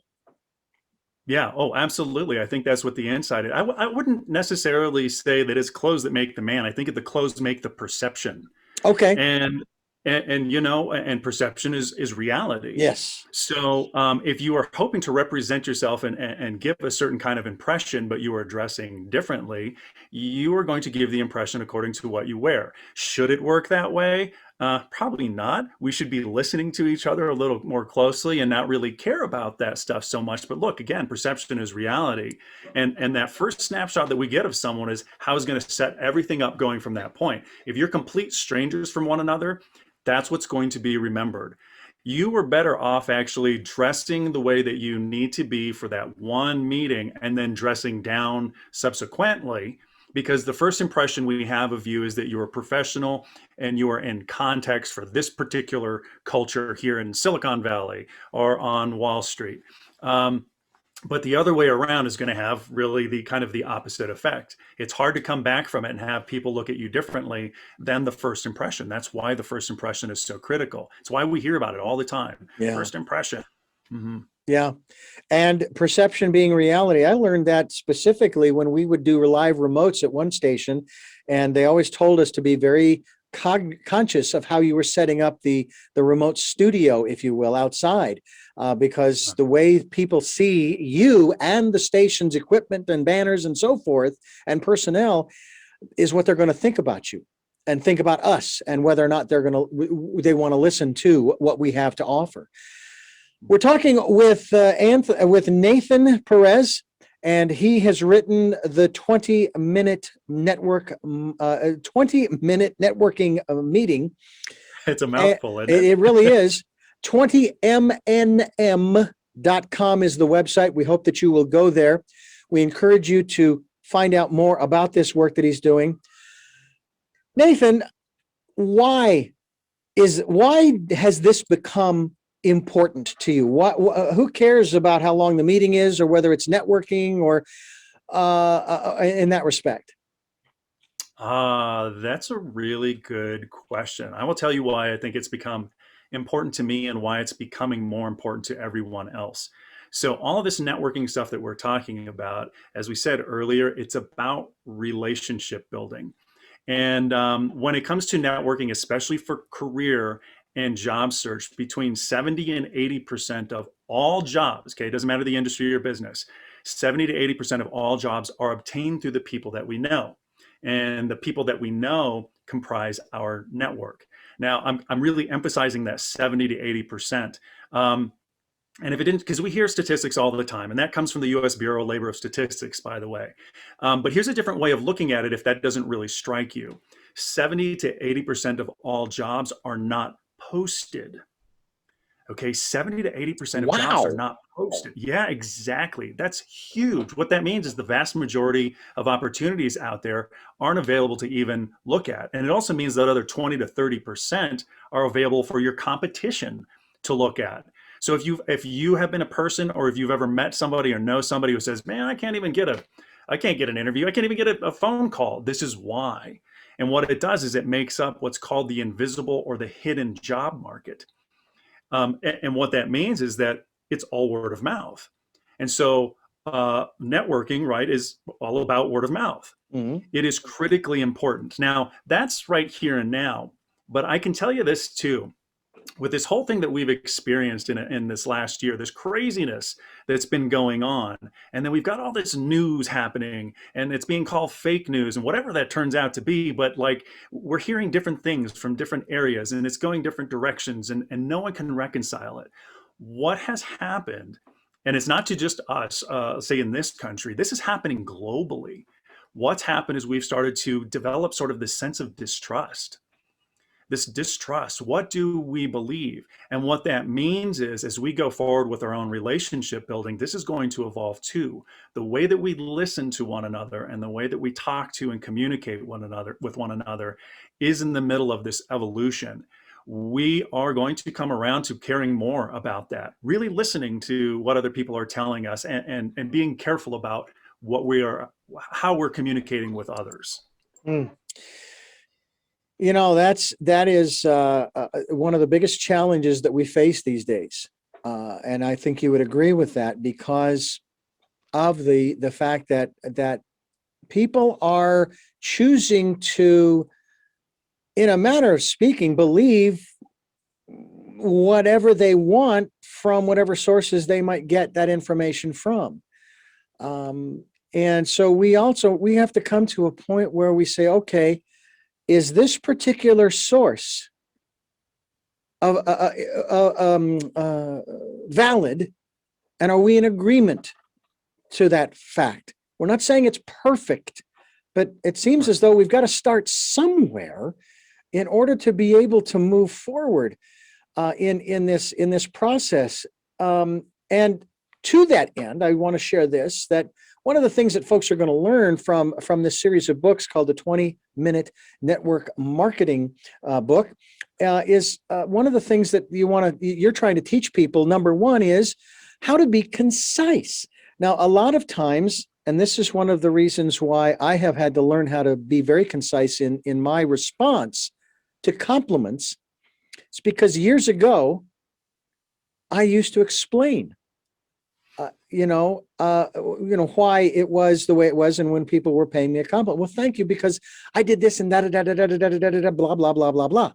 Yeah. Oh, absolutely. I think that's what the inside is. I wouldn't necessarily say that it's clothes that make the man. I think the clothes make the perception. Okay. and and perception is reality. Yes. So if you are hoping to represent yourself and give a certain kind of impression, but you are dressing differently, you are going to give the impression according to what you wear. Should it work that way? Probably not. We should be listening to each other a little more closely and not really care about that stuff so much. But look, again, perception is reality. And that first snapshot that we get of someone is how is going to set everything up going from that point. If you're complete strangers from one another, that's what's going to be remembered. You were better off actually dressing the way that you need to be for that one meeting and then dressing down subsequently, because the first impression we have of you is that you're a professional and you are in context for this particular culture here in Silicon Valley or on Wall Street. But the other way around is going to have really the kind of the opposite effect. It's hard to come back from it and have people look at you differently than the first impression. That's why the first impression is so critical. It's why we hear about it all the time. Yeah. First impression. Mm-hmm. Yeah. And perception being reality. I learned that specifically when we would do live remotes at one station, and they always told us to be very conscious of how you were setting up the remote studio, if you will, outside, because the way people see you and the station's equipment and banners and so forth and personnel is what they're going to think about you and think about us and whether or not they want to listen to what we have to offer. We're talking with Nathan Prez, and he has written the 20-minute networking meeting. It's a mouthful, isn't It really is. 20mnm.com is the website. We hope that you will go there. We encourage you to find out more about this work that he's doing. Nathan, why has this become important to you? Who cares about how long the meeting is or whether it's networking or in that respect? That's a really good question. I will tell you why I think it's become important to me and why it's becoming more important to everyone else. So all of this networking stuff that we're talking about, as we said earlier, it's about relationship building. And when it comes to networking, especially for career and job search, between 70 and 80% of all jobs, okay, it doesn't matter the industry or business, 70 to 80% of all jobs are obtained through the people that we know. And the people that we know comprise our network. Now, I'm really emphasizing that 70 to 80%. And if it didn't, because we hear statistics all the time, and that comes from the US Bureau of Labor Statistics, by the way. But here's a different way of looking at it if that doesn't really strike you. 70 to 80% of all jobs are not posted. Okay, 70 to 80% of jobs are Wow. not posted. Yeah, exactly. That's huge. What that means is the vast majority of opportunities out there aren't available to even look at. And it also means that other 20 to 30% are available for your competition to look at. So if you have been a person, or if you've ever met somebody or know somebody who says, "Man, I can't get an interview. I can't even get a phone call." This is why. And what it does is it makes up what's called the invisible or the hidden job market. And what that means is that it's all word of mouth. And so networking, right, is all about word of mouth. Mhm. It is critically important. Now, that's right here and now. But I can tell you this too, with this whole thing that we've experienced in this last year, this craziness that's been going on, and then we've got all this news happening, and it's being called fake news, and whatever that turns out to be. But like, we're hearing different things from different areas, and it's going different directions, and no one can reconcile it. What has happened, and it's not to just us, say in this country, this is happening globally. What's happened is we've started to develop sort of this sense of distrust, this distrust. What do we believe? And what that means is, as we go forward with our own relationship building, this is going to evolve too. The way that we listen to one another and the way that we talk to and communicate with one another is in the middle of this evolution. We are going to come around to caring more about that, really listening to what other people are telling us, and, and being careful about how we're communicating with others. Mm. That is one of the biggest challenges that we face these days. And I think you would agree with that because of the fact that people are choosing to, in a manner of speaking, believe whatever they want from whatever sources they might get that information from. Um, and so we have to come to a point where we say, okay, is this particular source of valid, and are we in agreement to that fact? We're not saying it's perfect, but it seems as though we've got to start somewhere in order to be able to move forward in this process. And to that end, I want to share this, that one of the things that folks are going to learn from this series of books called the 20-Minute Network Marketing book is one of the things that you're trying to teach people. Number one is how to be concise. Now, a lot of times, and this is one of the reasons why I have had to learn how to be very concise in my response to compliments. It's because years ago, I used to explain, why it was the way it was, and when people were paying me a compliment, well, thank you, because I did this and da da da da da da da da da blah blah blah blah blah.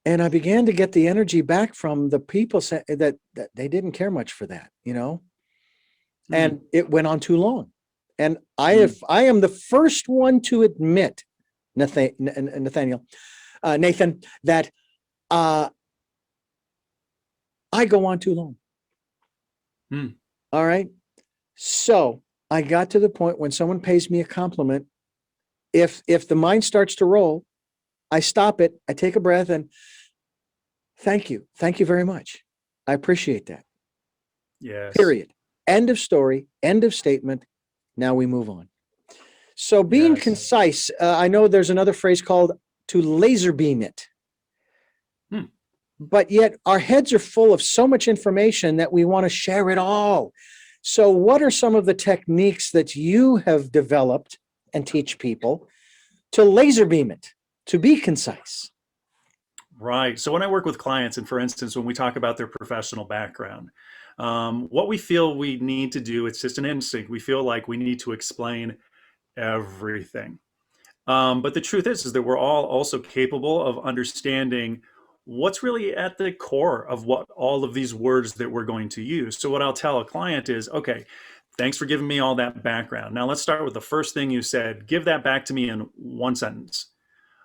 And I began to get the energy back from the people that they didn't care much for that, and it went on too long. And I am the first one to admit, Nathan, that I go on too long. All right. So I got to the point when someone pays me a compliment, if the mind starts to roll, I stop it, I take a breath, and thank you very much. I appreciate that. Yes. Period. End of story, end of statement. Now we move on. So being concise, I know there's another phrase called to laser beam it. But yet our heads are full of so much information that we want to share it all. So what are some of the techniques that you have developed and teach people to laser beam it, to be concise? Right. So when I work with clients, and for instance, when we talk about their professional background, what we feel we need to do, it's just an instinct. We feel like we need to explain everything. But the truth is that we're all also capable of understanding what's really at the core of what all of these words that we're going to use. So what I'll tell a client is, okay, thanks for giving me all that background. Now let's start with the first thing you said. Give that back to me in one sentence.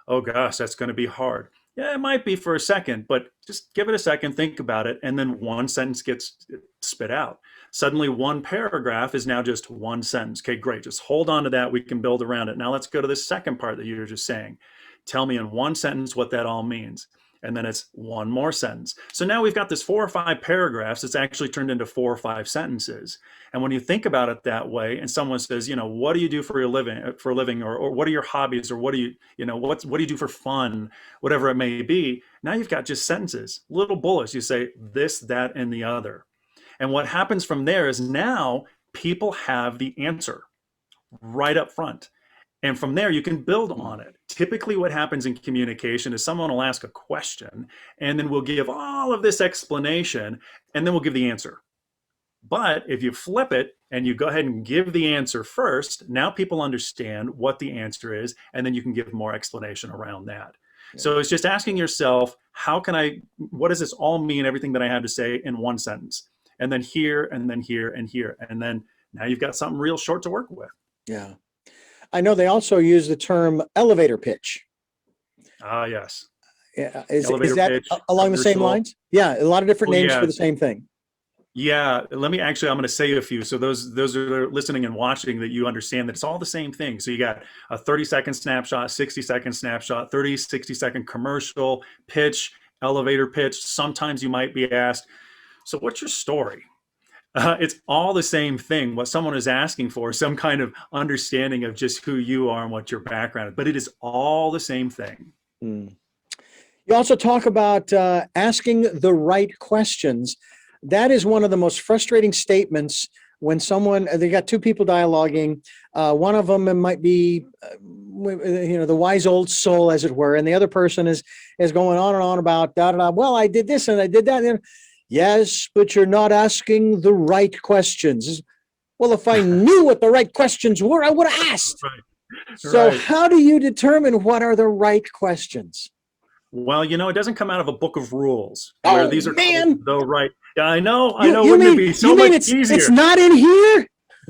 Oh gosh, that's going to be hard. Yeah, it might be for a second, but just give it a second, think about it, and then one sentence gets spit out. Suddenly one paragraph is now just one sentence. Okay, great. Just hold on to that. We can build around it. Now let's go to the second part that you were just saying. Tell me in one sentence what that all means. And then it's one more sentence. So now we've got this 4 or 5 paragraphs. It's actually turned into 4 or 5 sentences. And when you think about it that way, and someone says, what do you do for a living, or what are your hobbies, or what do you do for fun, whatever it may be, now you've got just sentences, little bullets. You say this, that, and the other. And what happens from there is now people have the answer right up front. And from there, you can build on it. Typically, what happens in communication is someone will ask a question, and then we'll give all of this explanation, and then we'll give the answer. But if you flip it and you go ahead and give the answer first, now people understand what the answer is, and then you can give more explanation around that. Yeah. So it's just asking yourself, what does this all mean, everything that I have to say in one sentence? And then here, and then here, and here. And then now you've got something real short to work with. Yeah. I know they also use the term elevator pitch. Yes. Yeah. Is that pitch, along the same lines? Yeah, a lot of different names for the same thing. Yeah, I'm going to say a few. So those are listening and watching, that you understand that it's all the same thing. So you got a 30-second snapshot, 60-second snapshot, 30, 60-second commercial, pitch, elevator pitch. Sometimes you might be asked, so what's your story? It's all the same thing. What someone is asking for, some kind of understanding of just who you are and what your background is, but it is all the same thing. You also talk about asking the right questions. That is one of the most frustrating statements when they got two people dialoguing. One of them might be the wise old soul, as it were, and the other person is going on and on about da da da. Well, I did this and I did that. And, yes, but you're not asking the right questions. Well, if I knew what the right questions were, I would have asked. Right. So Right. how do you determine what are the right questions? Well, it doesn't come out of a book of rules where Oh these are called man, the right. Yeah, I know. you Wouldn't it mean be so it's much not in here?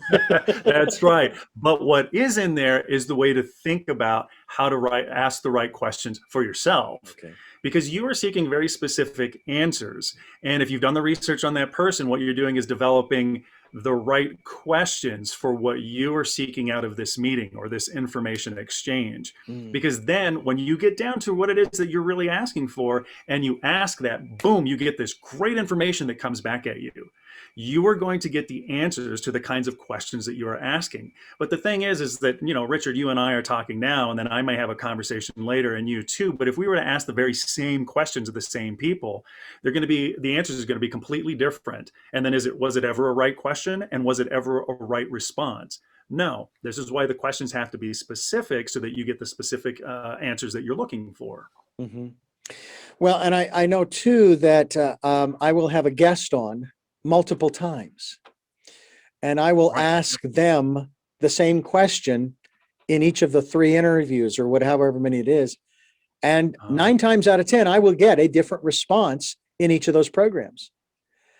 easier? That's right. But what is in there is the way to think about how to ask the right questions for yourself. Okay. Because you are seeking very specific answers. And if you've done the research on that person, what you're doing is developing the right questions for what you are seeking out of this meeting or this information exchange. Because then when you get down to what it is that you're really asking for and you ask that, boom, you get this great information that comes back at you. You are going to get the answers to the kinds of questions that you are asking. But the thing is that, Richard, you and I are talking now, and then I may have a conversation later, and you too. But if we were to ask the very same questions of the same people, the answers are going to be completely different. And then was it ever a right question? And was it ever a right response? No. This is why the questions have to be specific so that you get the specific answers that you're looking for. Mm-hmm. Well, and I know too that I will have a guest on multiple times, and I will ask them the same question in each of the 3 interviews or however many it is. And 9 times out of 10, I will get a different response in each of those programs.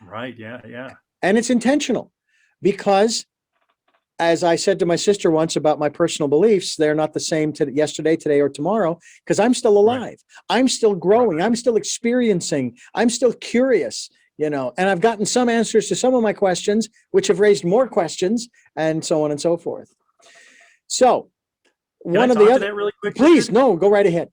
Right. Yeah. Yeah. And it's intentional because, as I said to my sister once about my personal beliefs, they're not the same yesterday, today, or tomorrow, because I'm still alive. Right. I'm still growing. Right. I'm still experiencing. I'm still curious, and I've gotten some answers to some of my questions, which have raised more questions, and so on and so forth. So one of the other, really quick, please, no, go right ahead.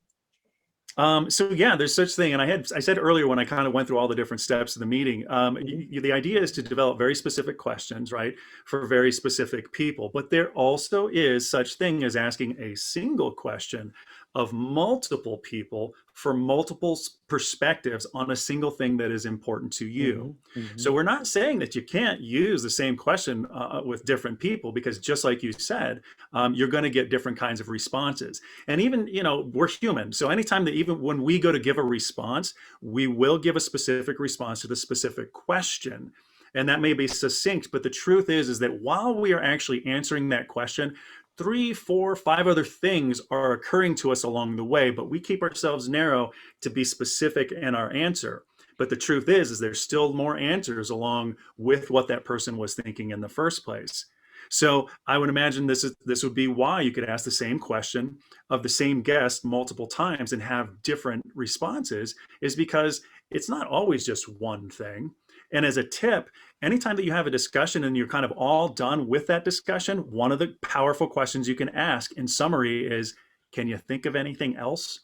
So yeah, there's such thing. And I said earlier when I kind of went through all the different steps of the meeting, the idea is to develop very specific questions, right, for very specific people. But there also is such thing as asking a single question of multiple people for multiple perspectives on a single thing that is important to you. So we're not saying that you can't use the same question with different people, because just like you said, you're going to get different kinds of responses. And even, we're human. So anytime that even when we go to give a response, we will give a specific response to the specific question. And that may be succinct, but the truth is that while we are actually answering that question, 3, 4, 5 other things are occurring to us along the way, but we keep ourselves narrow to be specific in our answer. But the truth is there's still more answers along with what that person was thinking in the first place. So I would imagine this would be why you could ask the same question of the same guest multiple times and have different responses, is because it's not always just one thing. And as a tip, anytime that you have a discussion and you're kind of all done with that discussion, one of the powerful questions you can ask in summary is, can you think of anything else?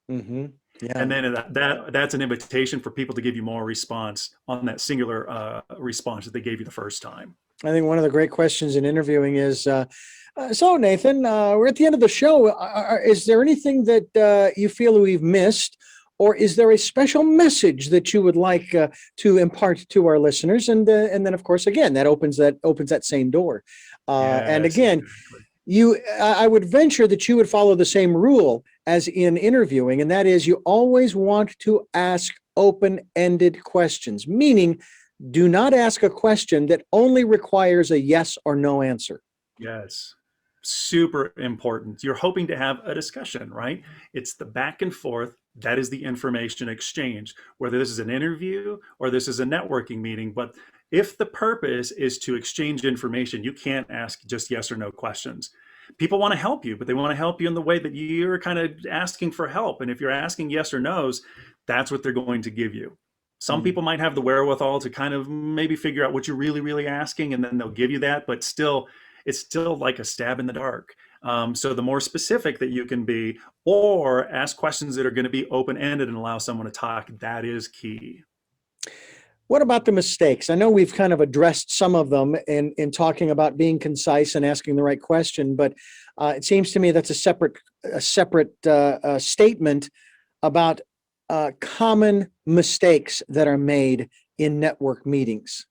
Yeah. And then that's an invitation for people to give you more response on that singular response that they gave you the first time. I think one of the great questions in interviewing is, so Nathan, we're at the end of the show. Is there anything that you feel we've missed? Or is there a special message that you would like to impart to our listeners? And then, of course, again, that opens that same door. Yes, and again, exactly. I would venture that you would follow the same rule as in interviewing, and that is you always want to ask open-ended questions, meaning do not ask a question that only requires a yes or no answer. Yes. Super important. You're hoping to have a discussion, right? It's the back and forth. That is the information exchange, whether this is an interview or this is a networking meeting. But if the purpose is to exchange information, you can't ask just yes or no questions. People want to help you, but they want to help you in the way that you're kind of asking for help. And if you're asking yes or no's, that's what they're going to give you. Some people might have the wherewithal to kind of maybe figure out what you're really, really asking, and then they'll give you that. But still, it's still like a stab in the dark. So the more specific that you can be, or ask questions that are going to be open-ended and allow someone to talk, that is key. What about the mistakes? I know we've kind of addressed some of them in talking about being concise and asking the right question, but it seems to me that's a separate statement about common mistakes that are made in networking meetings.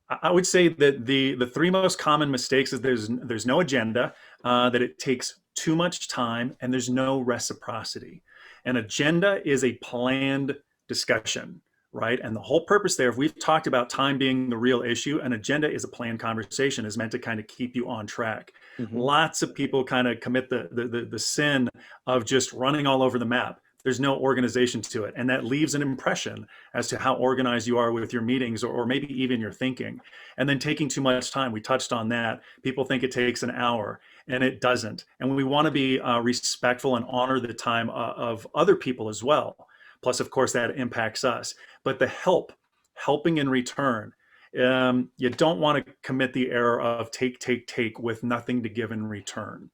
I would say that the three most common mistakes is there's no agenda, that it takes too much time, and there's no reciprocity. An agenda is a planned discussion, right? And the whole purpose there, if we've talked about time being the real issue, an agenda is a planned conversation, is meant to kind of keep you on track. Mm-hmm. Lots of people kind of commit the sin of just running all over the map. There's no organization to it, and that leaves an impression as to how organized you are with your meetings, or maybe even your thinking. And then taking too much time, we touched on that. People think it takes an hour, and it doesn't. And we want to be respectful and honor the time of other people as well. Plus, of course, that impacts us. But the helping in return, you don't want to commit the error of take with nothing to give in return.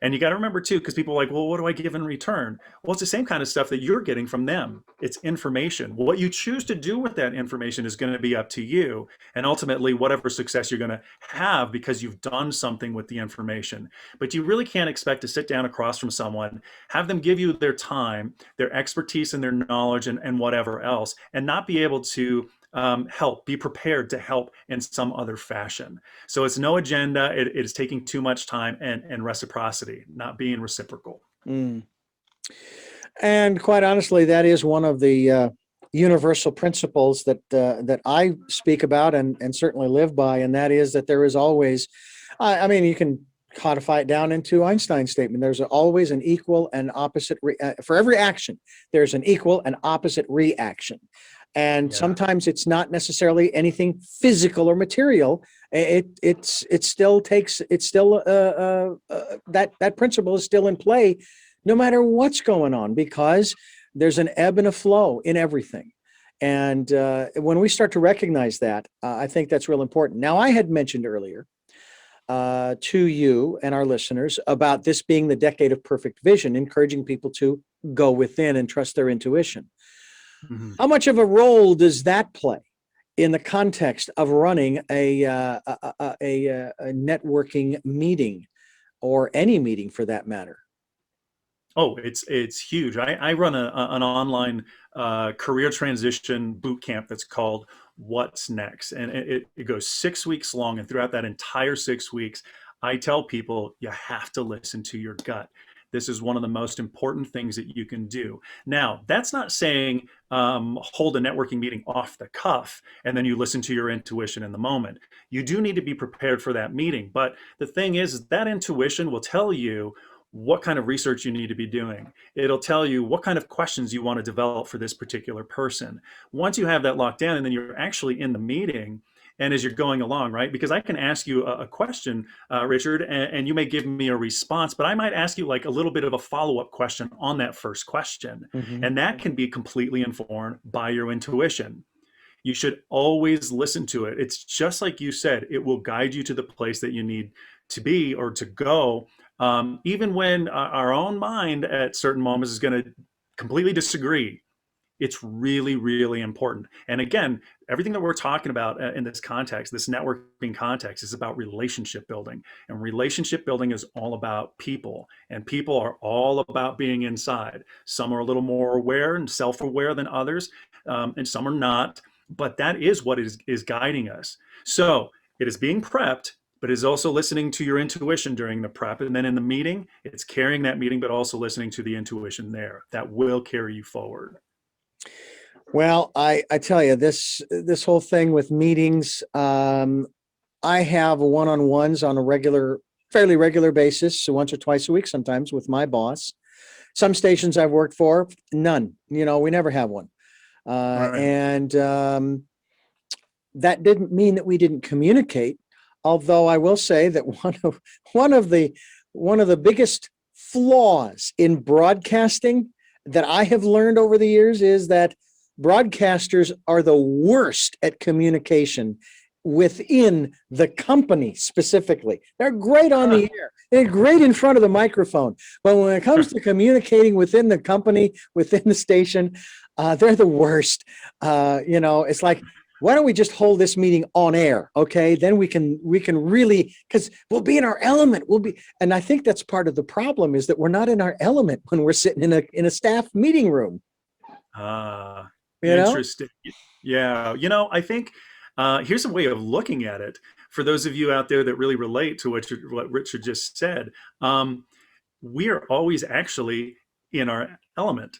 And you got to remember too, because people are like, well, what do I give in return? Well, it's the same kind of stuff that you're getting from them. It's information. What you choose to do with that information is going to be up to you. And ultimately, whatever success you're going to have because you've done something with the information. But you really can't expect to sit down across from someone, have them give you their time, their expertise, and their knowledge, and whatever else, and not be able to be prepared to help in some other fashion. So it's no agenda. It is taking too much time, and reciprocity, not being reciprocal. Mm. And quite honestly, that is one of the universal principles that I speak about and certainly live by, and that is that there is always, I mean, you can codify it down into Einstein's statement. There's always an equal and opposite for every action. There's an equal and opposite reaction, and Yeah. sometimes it's not necessarily anything physical or material. It still takes it's still that principle is still in play no matter what's going on, because there's an ebb and a flow in everything. And when we start to recognize that, I think that's real important. Now, I had mentioned earlier to you and our listeners about this being the decade of perfect vision, encouraging people to go within and trust their intuition. Mhm. How much of a role does that play in the context of running a networking meeting, or any meeting for that matter? Oh, it's huge. I run an online career transition boot camp that's called What's Next, and it goes 6 weeks long. And throughout that entire 6 weeks, I tell people you have to listen to your gut. This is one of the most important things that you can do. Now, that's not saying hold a networking meeting off the cuff and then you listen to your intuition in the moment. You do need to be prepared for that meeting. But the thing is that intuition will tell you what kind of research you need to be doing. It'll tell you what kind of questions you want to develop for this particular person. Once you have that locked down, and then you're actually in the meeting, and as you're going along, right? Because I can ask you a question, Richard, and you may give me a response, but I might ask you like a little bit of a follow-up question on that first question. Mm-hmm. And that can be completely informed by your intuition. You should always listen to it. It's just like you said, it will guide you to the place that you need to be or to go, even when our own mind at certain moments is going to completely disagree. It's really, really important. And again, everything that we're talking about in this context, this networking context, is about relationship building. And relationship building is all about people. And people are all about being inside. Some are a little more aware and self aware than others, and some are not. But that is what is guiding us. So it is being prepped, but it is also listening to your intuition during the prep. And then in the meeting, it's carrying that meeting, but also listening to the intuition there. That will carry you forward. Well, I tell you, this whole thing with meetings, I have one-on-ones on a fairly regular basis, so once or twice a week, sometimes with my boss. Some stations I've worked for, none. We never have one, Right. and that didn't mean that we didn't communicate. Although I will say that one of the one of the biggest flaws in broadcasting that I have learned over the years is that broadcasters are the worst at communication within the company specifically. They're great on the air. They're great in front of the microphone. But when it comes to communicating within the company, within the station, they're the worst. It's like, why don't we just hold this meeting on air? Okay, then we can really, because we'll be in our element. And I think that's part of the problem, is that we're not in our element when we're sitting in a staff meeting room. Ah, You know? interesting. Yeah, I think Here's a way of looking at it for those of you out there that really relate to what Richard just said. Um, we are always actually in our element.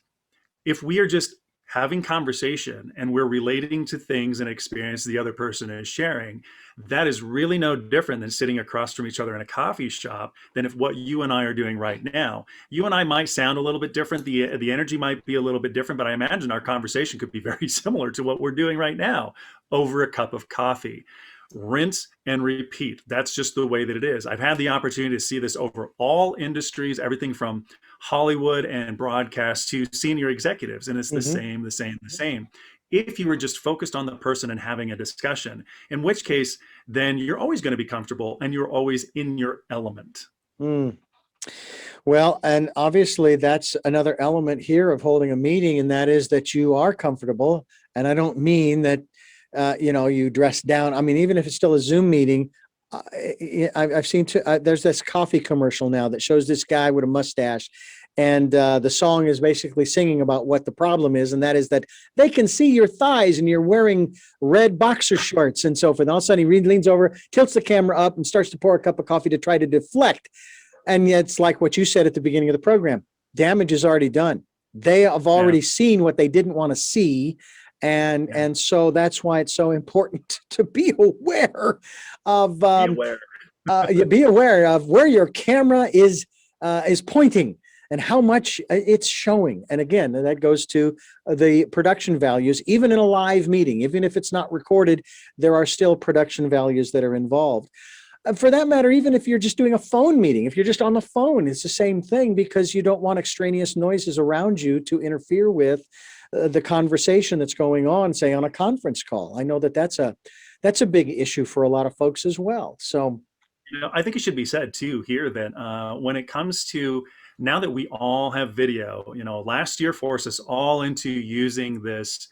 If we are just having conversation and we're relating to things and experience the other person is sharing, that is really no different than sitting across from each other in a coffee shop than if what you and I are doing right now. You and I might sound a little bit different. The energy might be a little bit different, but I imagine our conversation could be very similar to what we're doing right now over a cup of coffee. Rinse and repeat. That's just the way that it is. I've had the opportunity to see this over all industries, everything from Hollywood and broadcast to senior executives, and it's the Hmm. same, the same, the same. If you were just focused on the person and having a discussion, in which case, then you're always going to be comfortable and you're always in your element. Mm. Well, and obviously that's another element here of holding a meeting, and that is that you are comfortable. And I don't mean that, you dress down. I mean, even if it's still a Zoom meeting, I've seen there's this coffee commercial now that shows this guy with a mustache. And the song is basically singing about what the problem is, and that is that they can see your thighs and you're wearing red boxer shorts and so forth. And all of a sudden, he leans over, tilts the camera up, and starts to pour a cup of coffee to try to deflect. And yet it's like what you said at the beginning of the program. Damage is already done. They have Yeah. already seen what they didn't want to see. And so that's why it's so important to be aware of Be aware. be aware of where your camera is pointing and how much it's showing. And again, that goes to the production values. Even in a live meeting, even if it's not recorded, there are still production values that are involved. For that matter, even if you're just doing a phone meeting, if you're just on the phone, it's the same thing, because you don't want extraneous noises around you to interfere with the conversation that's going on, say on a conference call. I know that that's a big issue for a lot of folks as well. So, I think it should be said too here that when it comes to now that we all have video, last year forced us all into using this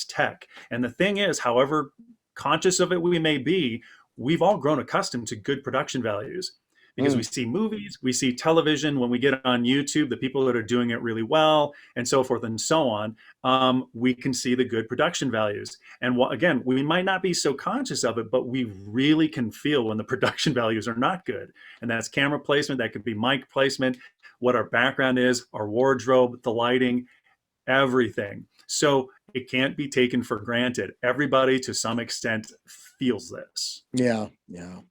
tech. And the thing is, however conscious of it we may be, we've all grown accustomed to good production values because we mm, see movies, we see television, when we get on YouTube, the people that are doing it really well, and so forth and so on, we can see the good production values. And again, we might not be so conscious of it, but we really can feel when the production values are not good. And that's camera placement, that could be mic placement, what our background is, our wardrobe, the lighting, everything. So it can't be taken for granted. Everybody, to some extent, feels this. yeah, yeah.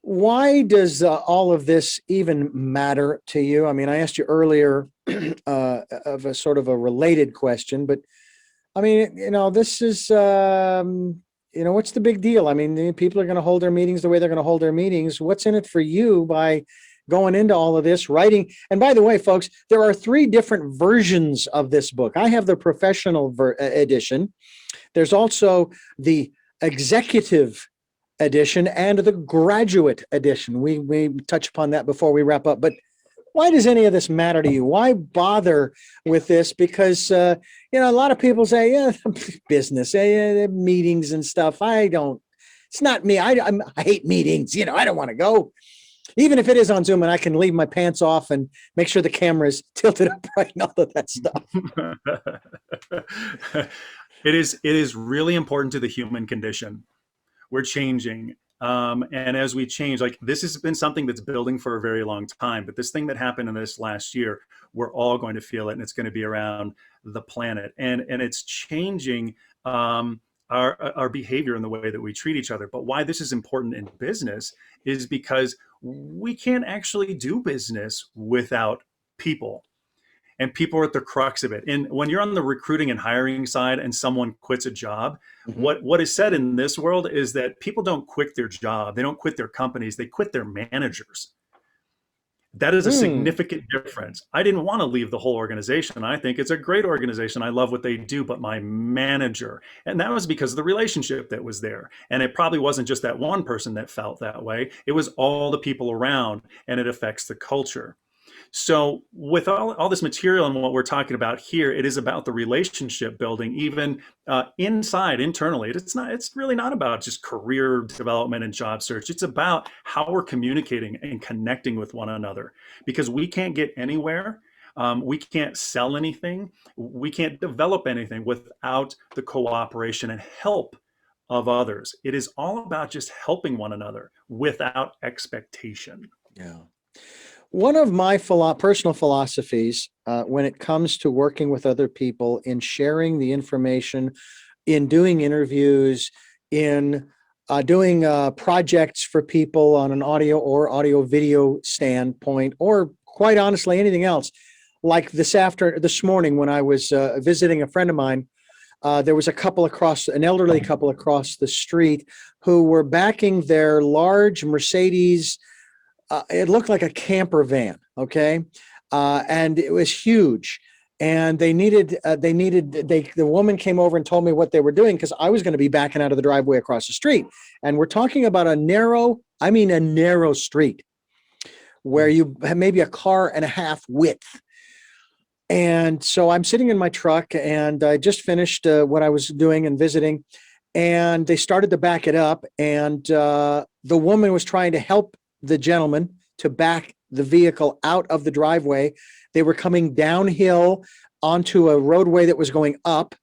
Why does all of this even matter to you? I mean, I asked you earlier of a sort of a related question, but I mean, this is, what's the big deal? I mean, people are going to hold their meetings the way they're going to hold their meetings. What's in it for you by going into all of this writing? And by the way, folks, there are 3 different versions of this book. I have the professional edition. There's also the executive edition and the graduate edition. We touch upon that before we wrap up. But why does any of this matter to you? Why bother with this? Because a lot of people say, yeah, business, meetings and stuff. It's not me. I hate meetings. I don't want to go. Even if it is on Zoom and I can leave my pants off and make sure the camera is tilted up right and all of that stuff. It is really important to the human condition. We're changing. And as we change, like this has been something that's building for a very long time, but this thing that happened in this last year, we're all going to feel it, and it's going to be around the planet. And it's changing our behavior and the way that we treat each other. But why this is important in business is because we can't actually do business without people, and people are at the crux of it. And when you're on the recruiting and hiring side and someone quits a job, Mhm. what is said in this world is that people don't quit their job, they don't quit their companies, they quit their managers. That is a Mm. significant difference. I didn't want to leave the whole organization. I think it's a great organization. I love what they do, but my manager, and that was because of the relationship that was there. And it probably wasn't just that one person that felt that way, it was all the people around, and it affects the culture. So with all this material and what we're talking about here, it is about the relationship building, even internally. It's really not about just career development and job search. It's about how we're communicating and connecting with one another, because we can't get anywhere We can't sell anything. We can't develop anything without the cooperation and help of others. It is all about just helping one another without expectation. Yeah. One of my personal philosophies when it comes to working with other people in sharing the information, in doing interviews, in doing projects for people on an audio or audio video standpoint, or quite honestly, anything else. Like this morning when I was visiting a friend of mine, there was an elderly couple across the street who were backing their large Mercedes. It looked like a camper van, okay, and it was huge. And the woman came over and told me what they were doing because I was going to be backing out of the driveway across the street. And we're talking about a narrow street where you have maybe a car and a half width. And so I'm sitting in my truck and I just finished what I was doing and visiting. And they started to back it up. And the woman was trying to help the gentleman to back the vehicle out of the driveway. They were coming downhill onto a roadway that was going up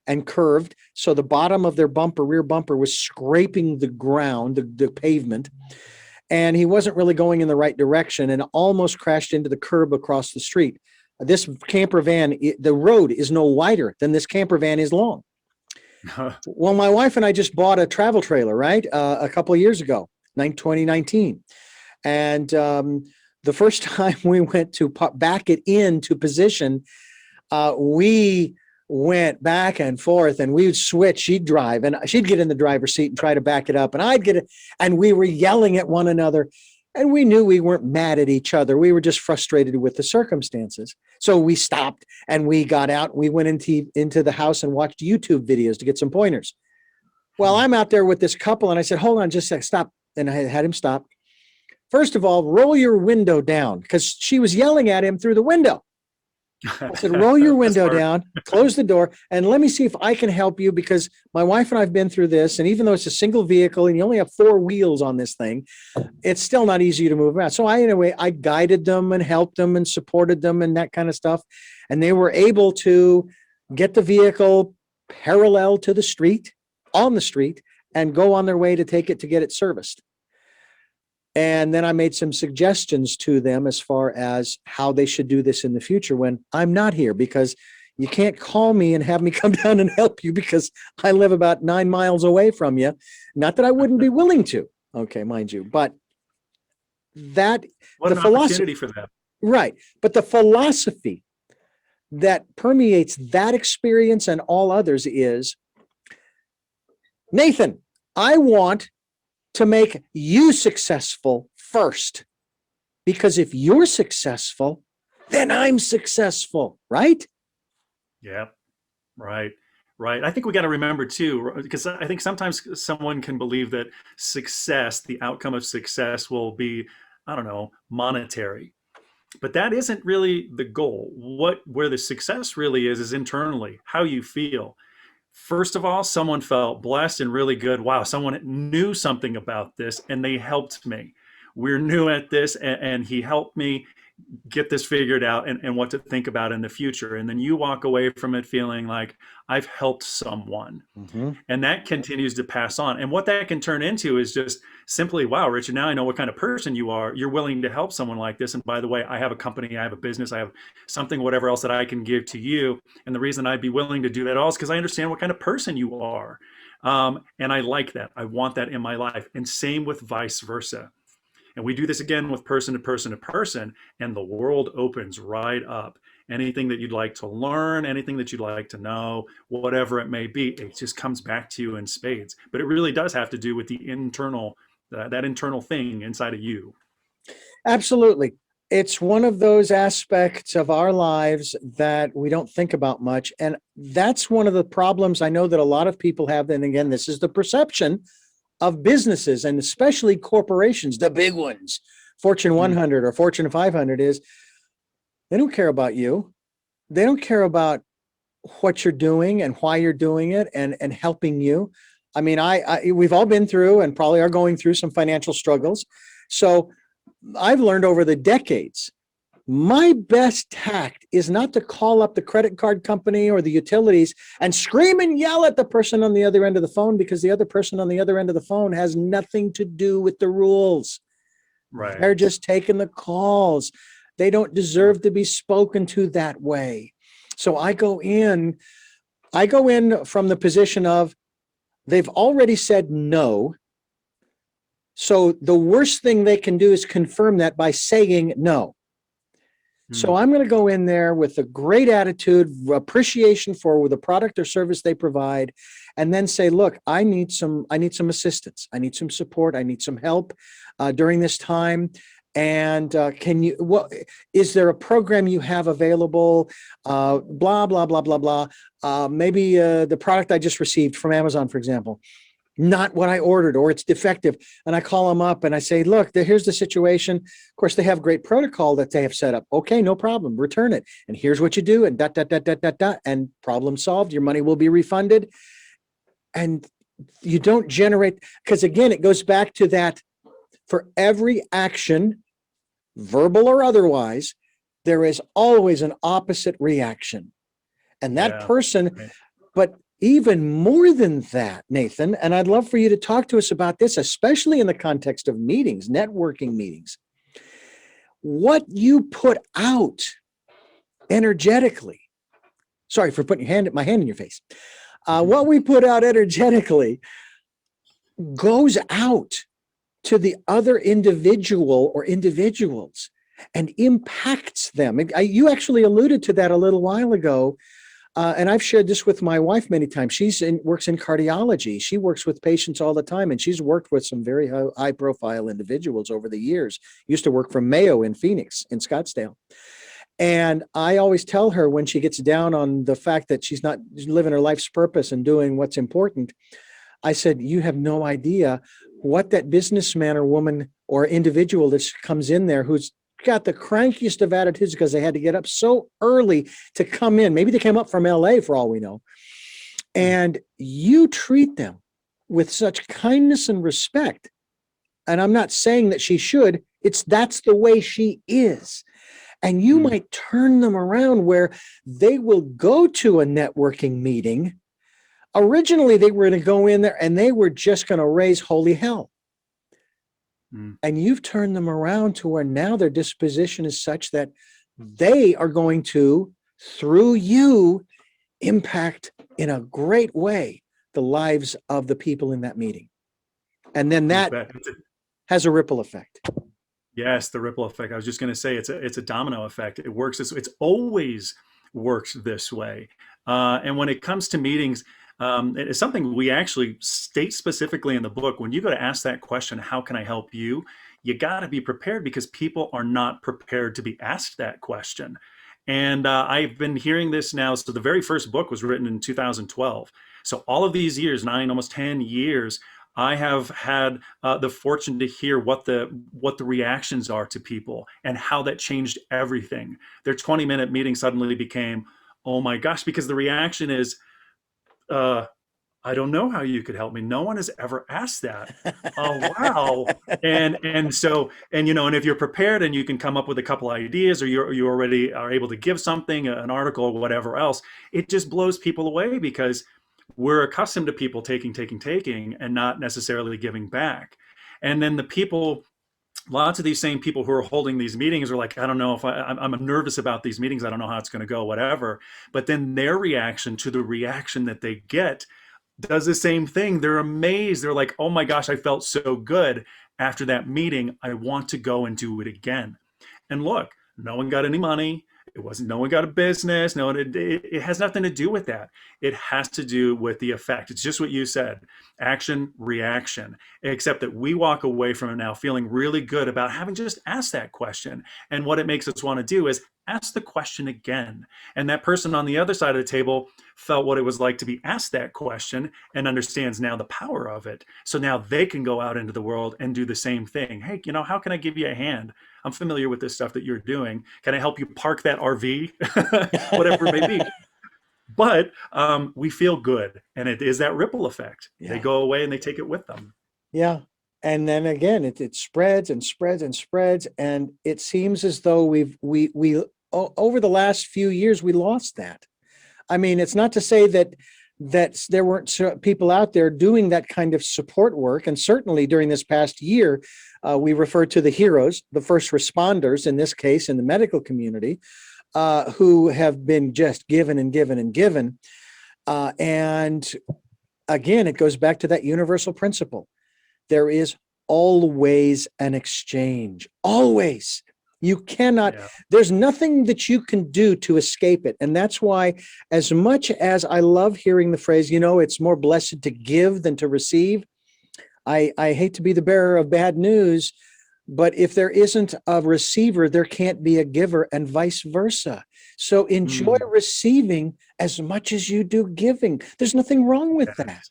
and curved. So the bottom of their rear bumper was scraping the ground, the pavement. And he wasn't really going in the right direction and almost crashed into the curb across the street. This camper van, the road is no wider than this camper van is long. Well, my wife and I just bought a travel trailer, right? A couple of years ago, 2019. And the first time we went to back it into position, we went back and forth and we would switch. She'd drive and she'd get in the driver's seat and try to back it up. And I'd get it. And we were yelling at one another. And we knew we weren't mad at each other. We were just frustrated with the circumstances. So we stopped and we got out. We went into the house and watched YouTube videos to get some pointers. Well, I'm out there with this couple and I said, hold on just a sec, stop. And I had him stop. First of all, roll your window down because she was yelling at him through the window. I said, roll your window down, close the door, and let me see if I can help you because my wife and I have been through this. And even though it's a single vehicle and you only have 4 wheels on this thing, it's still not easy to move around. So I guided them and helped them and supported them and that kind of stuff. And they were able to get the vehicle parallel to the street, on the street, and go on their way to take it to get it serviced. And then I made some suggestions to them as far as how they should do this in the future when I'm not here, because you can't call me and have me come down and help you because I live about 9 miles away from you. Not that I wouldn't be willing to, okay, mind you, but that what an opportunity for that. Right. But the philosophy that permeates that experience and all others is, Nathan, I want to make you successful first, because if you're successful, then I'm successful, right? Yeah, right. I think we got to remember too, because I think sometimes someone can believe that success, the outcome of success will be, I don't know, monetary. But that isn't really the goal. Where the success really is internally, how you feel. First of all, someone felt blessed and really good. Wow, someone knew something about this and they helped me. We're new at this and he helped me get this figured out and what to think about in the future. And then you walk away from it feeling like I've helped someone. Mm-hmm. And that continues to pass on. And what that can turn into is just simply, wow, Richard, now I know what kind of person you are. You're willing to help someone like this. And by the way, I have a company, I have a business, I have something, whatever else that I can give to you. And the reason I'd be willing to do that all is because I understand what kind of person you are. And I like that. I want that in my life. And same with vice versa. And we do this again with person to person to person, and the world opens right up. Anything that you'd like to learn, anything that you'd like to know, whatever it may be, it just comes back to you in spades. But it really does have to do with the internal, that internal thing inside of you. Absolutely. It's one of those aspects of our lives that we don't think about much. And that's one of the problems I know that a lot of people have. And again, this is the perception of businesses and especially corporations, the big ones, Fortune 100 or Fortune 500, is they don't care about you. They don't care about what you're doing and why you're doing it and helping you. I mean, we've all been through and probably are going through some financial struggles. So I've learned over the decades My best tact is not to call up the credit card company or the utilities and scream and yell at the person on the other end of the phone, because the other person on the other end of the phone has nothing to do with the rules. They're Right. just taking the calls. They don't deserve to be spoken to that way. So I go in from the position of, they've already said no. So the worst thing they can do is confirm that by saying no. So Mm. I'm going to go in there with a great attitude, appreciation for the product or service they provide, and then say, look, I need some assistance. I need some support. I need some help during this time. And what is there a program you have available? Blah, blah, blah, blah, blah. Maybe the product I just received from Amazon, for example, not what I ordered, or it's defective. And I call them up and I say, look, here's the situation. Of course, they have great protocol that they have set up. Okay, no problem. Return it. And here's what you do. And dot, dot, dot, dot, dot, dot. And problem solved. Your money will be refunded. And you don't generate, because again, it goes back to that, for every action, verbal or otherwise, there is always an opposite reaction. And that Yeah. person, Right. but even more than that, Nathan, and I'd love for you to talk to us about this, especially in the context of meetings, networking meetings. What you put out energetically, sorry for putting my hand in your face. What we put out energetically goes out to the other individual or individuals and impacts them. You actually alluded to that a little while ago. And I've shared this with my wife many times. Works in cardiology. She works with patients all the time, and she's worked with some very high profile individuals over the years. Used to work for Mayo in Phoenix, in Scottsdale. And I always tell her, when she gets down on the fact that she's not living her life's purpose and doing what's important, I said, you have no idea what that businessman or woman or individual that comes in there who's got the crankiest of attitudes because they had to get up so early to come in. Maybe they came up from LA for all we know. And you treat them with such kindness and respect. And I'm not saying that she should, that's the way she is. And you might turn them around where they will go to a networking meeting. Originally, they were going to go in there and they were just going to raise holy hell. And you've turned them around to where now their disposition is such that they are going to, through you, impact in a great way the lives of the people in that meeting. And then that has a ripple effect. Yes, the ripple effect. I was just going to say it's a domino effect. It works. It's always works this way. And when it comes to meetings, it's something we actually state specifically in the book. When you go to ask that question, how can I help you? You got to be prepared, because people are not prepared to be asked that question. And I've been hearing this now. So the very first book was written in 2012. So all of these years, almost 10 years, I have had the fortune to hear what the reactions are to people and how that changed everything. Their 20-minute meeting suddenly became, oh my gosh, because the reaction is, I don't know how you could help me. No one has ever asked that. Oh, wow. And so, and if you're prepared and you can come up with a couple ideas, or you already are able to give something, an article or whatever else, it just blows people away, because we're accustomed to people taking and not necessarily giving back. And then the people, lots of these same people who are holding these meetings are like, I don't know if I'm nervous about these meetings. I don't know how it's going to go, whatever. But then their reaction to the reaction that they get does the same thing. They're amazed. They're like, oh my gosh, I felt so good after that meeting. I want to go and do it again. And look, no one got any money. No one got a business. No, it has nothing to do with that. It has to do with the effect. It's just what you said, action, reaction, except that we walk away from it now feeling really good about having just asked that question. And what it makes us want to do is ask the question again. And that person on the other side of the table felt what it was like to be asked that question and understands now the power of it. So now they can go out into the world and do the same thing. Hey, how can I give you a hand? I'm familiar with this stuff that you're doing. Can I help you park that RV? Whatever it may be. But we feel good. And it is that ripple effect. Yeah. They go away and they take it with them. Yeah. And then again, it spreads and spreads and spreads. And it seems as though over the last few years, we lost that. I mean, it's not to say that there weren't people out there doing that kind of support work. And certainly during this past year, we refer to the heroes, the first responders, in this case, in the medical community, who have been just given and given and given. And again, it goes back to that universal principle. There is always an exchange, always. You cannot, Yeah. there's nothing that you can do to escape it. And that's why, as much as I love hearing the phrase, it's more blessed to give than to receive. I hate to be the bearer of bad news, but if there isn't a receiver, there can't be a giver, and vice versa. So enjoy receiving as much as you do giving. There's nothing wrong with that.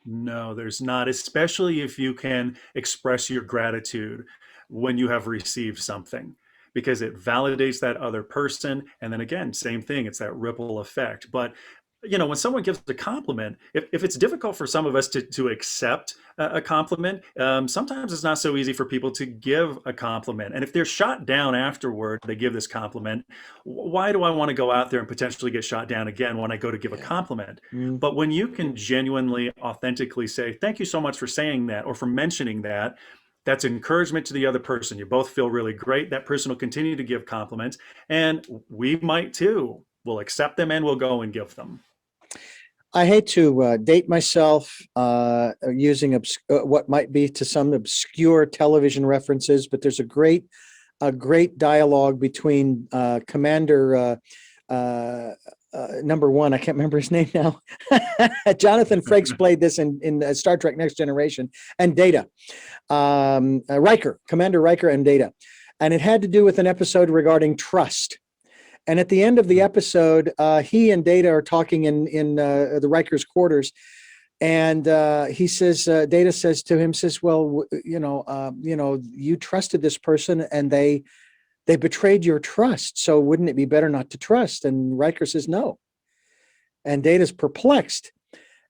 No, there's not, especially if you can express your gratitude when you have received something, because it validates that other person. And then again, same thing, it's that ripple effect. But when someone gives a compliment, if it's difficult for some of us to accept a compliment, sometimes it's not so easy for people to give a compliment. And if they're shot down afterward, they give this compliment. Why do I want to go out there and potentially get shot down again when I go to give a compliment? Mm. But when you can genuinely, authentically say, thank you so much for saying that or for mentioning that, that's encouragement to the other person. You both feel really great. That person will continue to give compliments, and we might too. We'll accept them and we'll go and give them. I hate to date myself using what might be to some obscure television references, but there's a great dialogue between Commander number one. I can't remember his name now. Jonathan Frakes played this in Star Trek Next Generation, and Data, Riker, Commander Riker, and Data, and it had to do with an episode regarding trust. And at the end of the episode, he and Data are talking in the Riker's quarters, and he says, Data says to him, "Well, you trusted this person, and they betrayed your trust. So wouldn't it be better not to trust?" And Riker says, "No." And Data's perplexed,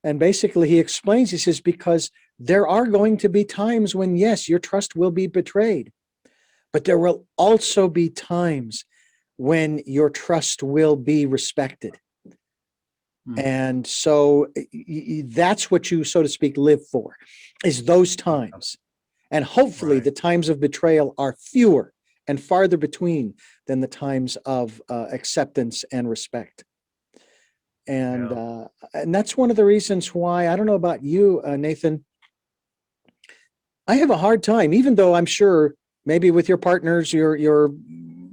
and basically he explains. He says, "Because there are going to be times when, yes, your trust will be betrayed, but there will also be times when your trust will be respected." And so that's what you, so to speak, live for, is those times. And hopefully the times of betrayal are fewer and farther between than the times of acceptance and respect. And that's one of the reasons why, I don't know about you, Nathan, I have a hard time, even though I'm sure maybe with your partners, your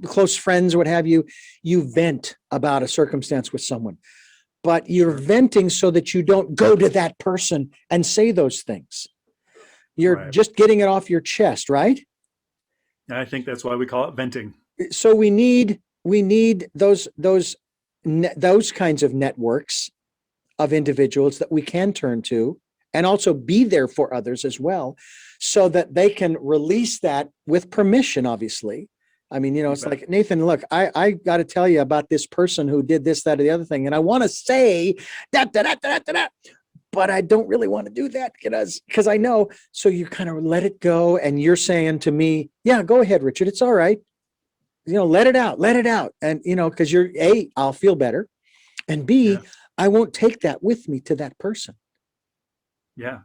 close friends, what have you, you vent about a circumstance with someone, but you're venting so that you don't go to that person and say those things. You're just getting it off your chest, right? I think that's why we call it venting. So we need those kinds of networks of individuals that we can turn to, and also be there for others as well, so that they can release that with permission, obviously. I mean, it's like, Nathan, look, I got to tell you about this person who did this, that, or the other thing. And I want to say that, but I don't really want to do that because I know. So you kind of let it go. And you're saying to me, yeah, go ahead, Richard. It's all right. Let it out. And, because A, I'll feel better. And B, I won't take that with me to that person. Yeah.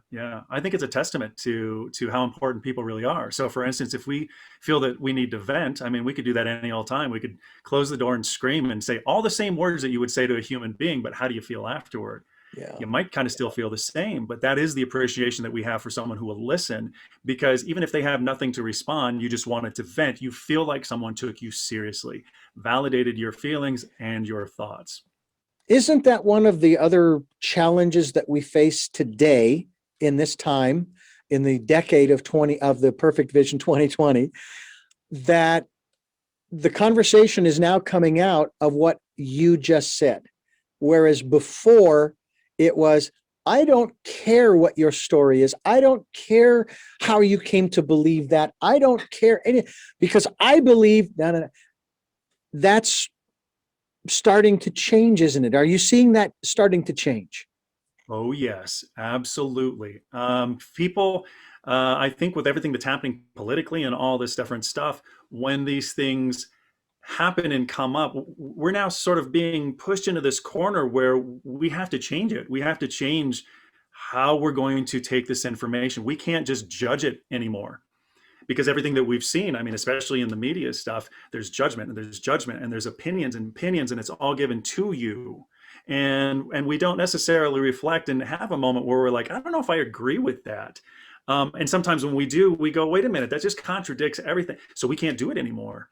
I think it's a testament to how important people really are. So for instance, if we feel that we need to vent, I mean, we could do that any old time. We could close the door and scream and say all the same words that you would say to a human being, but how do you feel afterward? You might kind of still feel the same, but that is the appreciation that we have for someone who will listen, because even if they have nothing to respond, you just wanted to vent. You feel like someone took you seriously, validated your feelings and your thoughts. Isn't that one of the other challenges that we face today in this time, in the decade of the Perfect Vision 2020, that the conversation is now coming out of what you just said, whereas before it was, I don't care what your story is. I don't care how you came to believe that. I don't care because I believe that's starting to change, isn't it? Are you seeing that starting to change? Oh, yes, absolutely. People, I think with everything that's happening politically and all this different stuff, when these things happen and come up, we're now sort of being pushed into this corner where we have to change it. We have to change how we're going to take this information. We can't just judge it anymore, because everything that we've seen, I mean, especially in the media stuff, there's judgment and there's judgment and there's opinions, and it's all given to you. And we don't necessarily reflect and have a moment where we're like, I don't know if I agree with that. And sometimes when we do, we go, wait a minute, that just contradicts everything. So we can't do it anymore.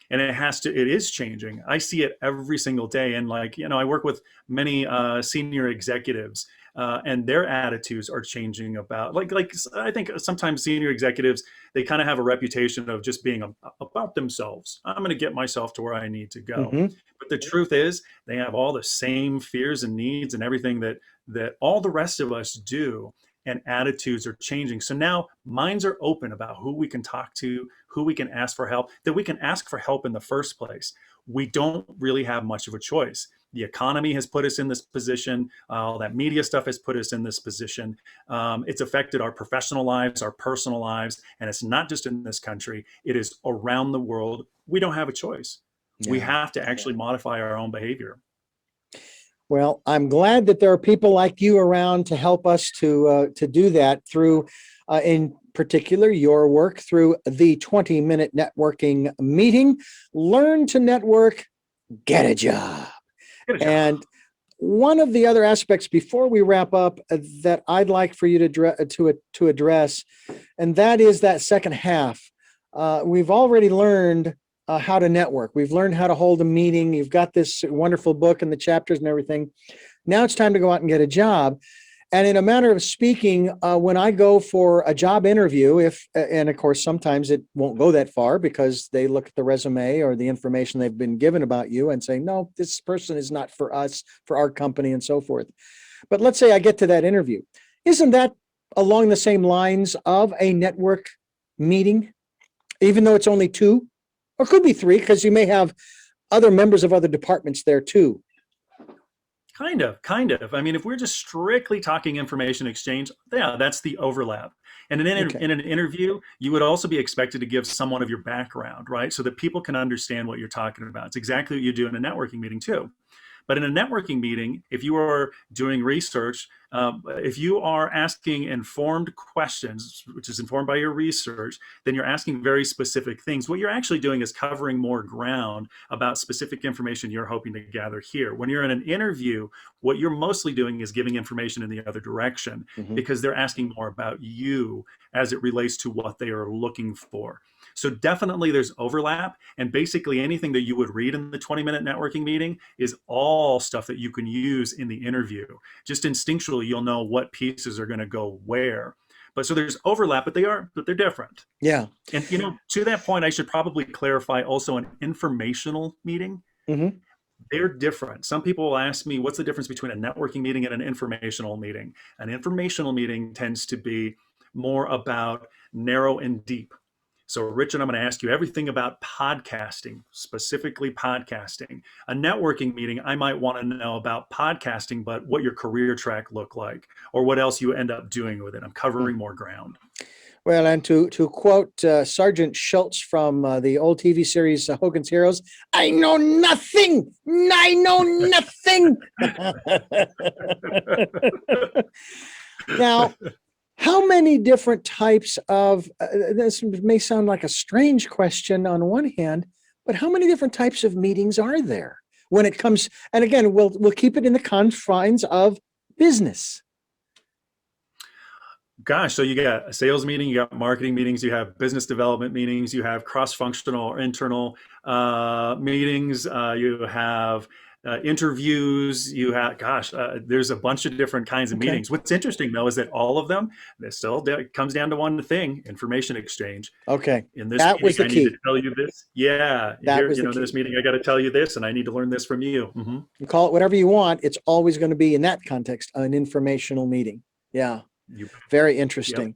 And it is changing. I see it every single day. And like, I work with many senior executives, and their attitudes are changing about like I think sometimes senior executives, they kind of have a reputation of just being about themselves. I'm going to get myself to where I need to go. Mm-hmm. But the truth is, they have all the same fears and needs and everything that all the rest of us do. And attitudes are changing. So now minds are open about who we can talk to, who we can ask for help, that we can ask for help in the first place. We don't really have much of a choice. The economy has put us in this position. All that media stuff has put us in this position. It's affected our professional lives, our personal lives, and it's not just in this country. It is around the world. We don't have a choice. Yeah. We have to actually modify our own behavior. Well, I'm glad that there are people like you around to help us to do that through, in particular, your work through the 20-minute networking meeting. Learn to network, get a job. And one of the other aspects before we wrap up that I'd like for you to address, and that is that second half. We've already learned how to network. We've learned how to hold a meeting. You've got this wonderful book and the chapters and everything. Now it's time to go out and get a job. And in a manner of speaking, when I go for a job interview, and of course, sometimes it won't go that far because they look at the resume or the information they've been given about you and say, no, this person is not for us, for our company, and so forth. But let's say I get to that interview. Isn't that along the same lines of a network meeting, even though it's only two? Or could be three, because you may have other members of other departments there too. Kind of. I mean, if we're just strictly talking information exchange, yeah, that's the overlap. And in an interview, you would also be expected to give someone of your background, right? So that people can understand what you're talking about. It's exactly what you do in a networking meeting too. But in a networking meeting, if you are doing research, if you are asking informed questions, which is informed by your research, then you're asking very specific things. What you're actually doing is covering more ground about specific information you're hoping to gather here. When you're in an interview, what you're mostly doing is giving information in the other direction, because they're asking more about you as it relates to what they are looking for. So definitely there's overlap, and basically anything that you would read in the 20-minute networking meeting is all stuff that you can use in the interview. Just instinctually, you'll know what pieces are going to go where. But so there's overlap, but they're different. Yeah. And to that point, I should probably clarify also an informational meeting. They're different. Some people will ask me, what's the difference between a networking meeting and an informational meeting? An informational meeting tends to be more about narrow and deep. So Richard, I'm going to ask you everything about podcasting, specifically podcasting. A networking meeting, I might want to know about podcasting, but what your career track looked like, or what else you end up doing with it. I'm covering more ground. Well, and to quote Sergeant Schultz from the old TV series Hogan's Heroes, I know nothing. I know nothing. Now, how many different types of, this may sound like a strange question on one hand, but how many different types of meetings are there when it comes, and again, we'll keep it in the confines of business. Gosh, so you got a sales meeting, you got marketing meetings, you have business development meetings, you have cross-functional or internal meetings, you have interviews, you have, there's a bunch of different kinds of meetings. What's interesting though is that all of them, it comes down to one thing: information exchange. Okay, in this that meeting, was the I key. need to tell you this. Yeah, that was the key. This meeting, I got to tell you this, and I need to learn this from you. You call it whatever you want. It's always going to be in that context an informational meeting. Yeah, very interesting. Yep.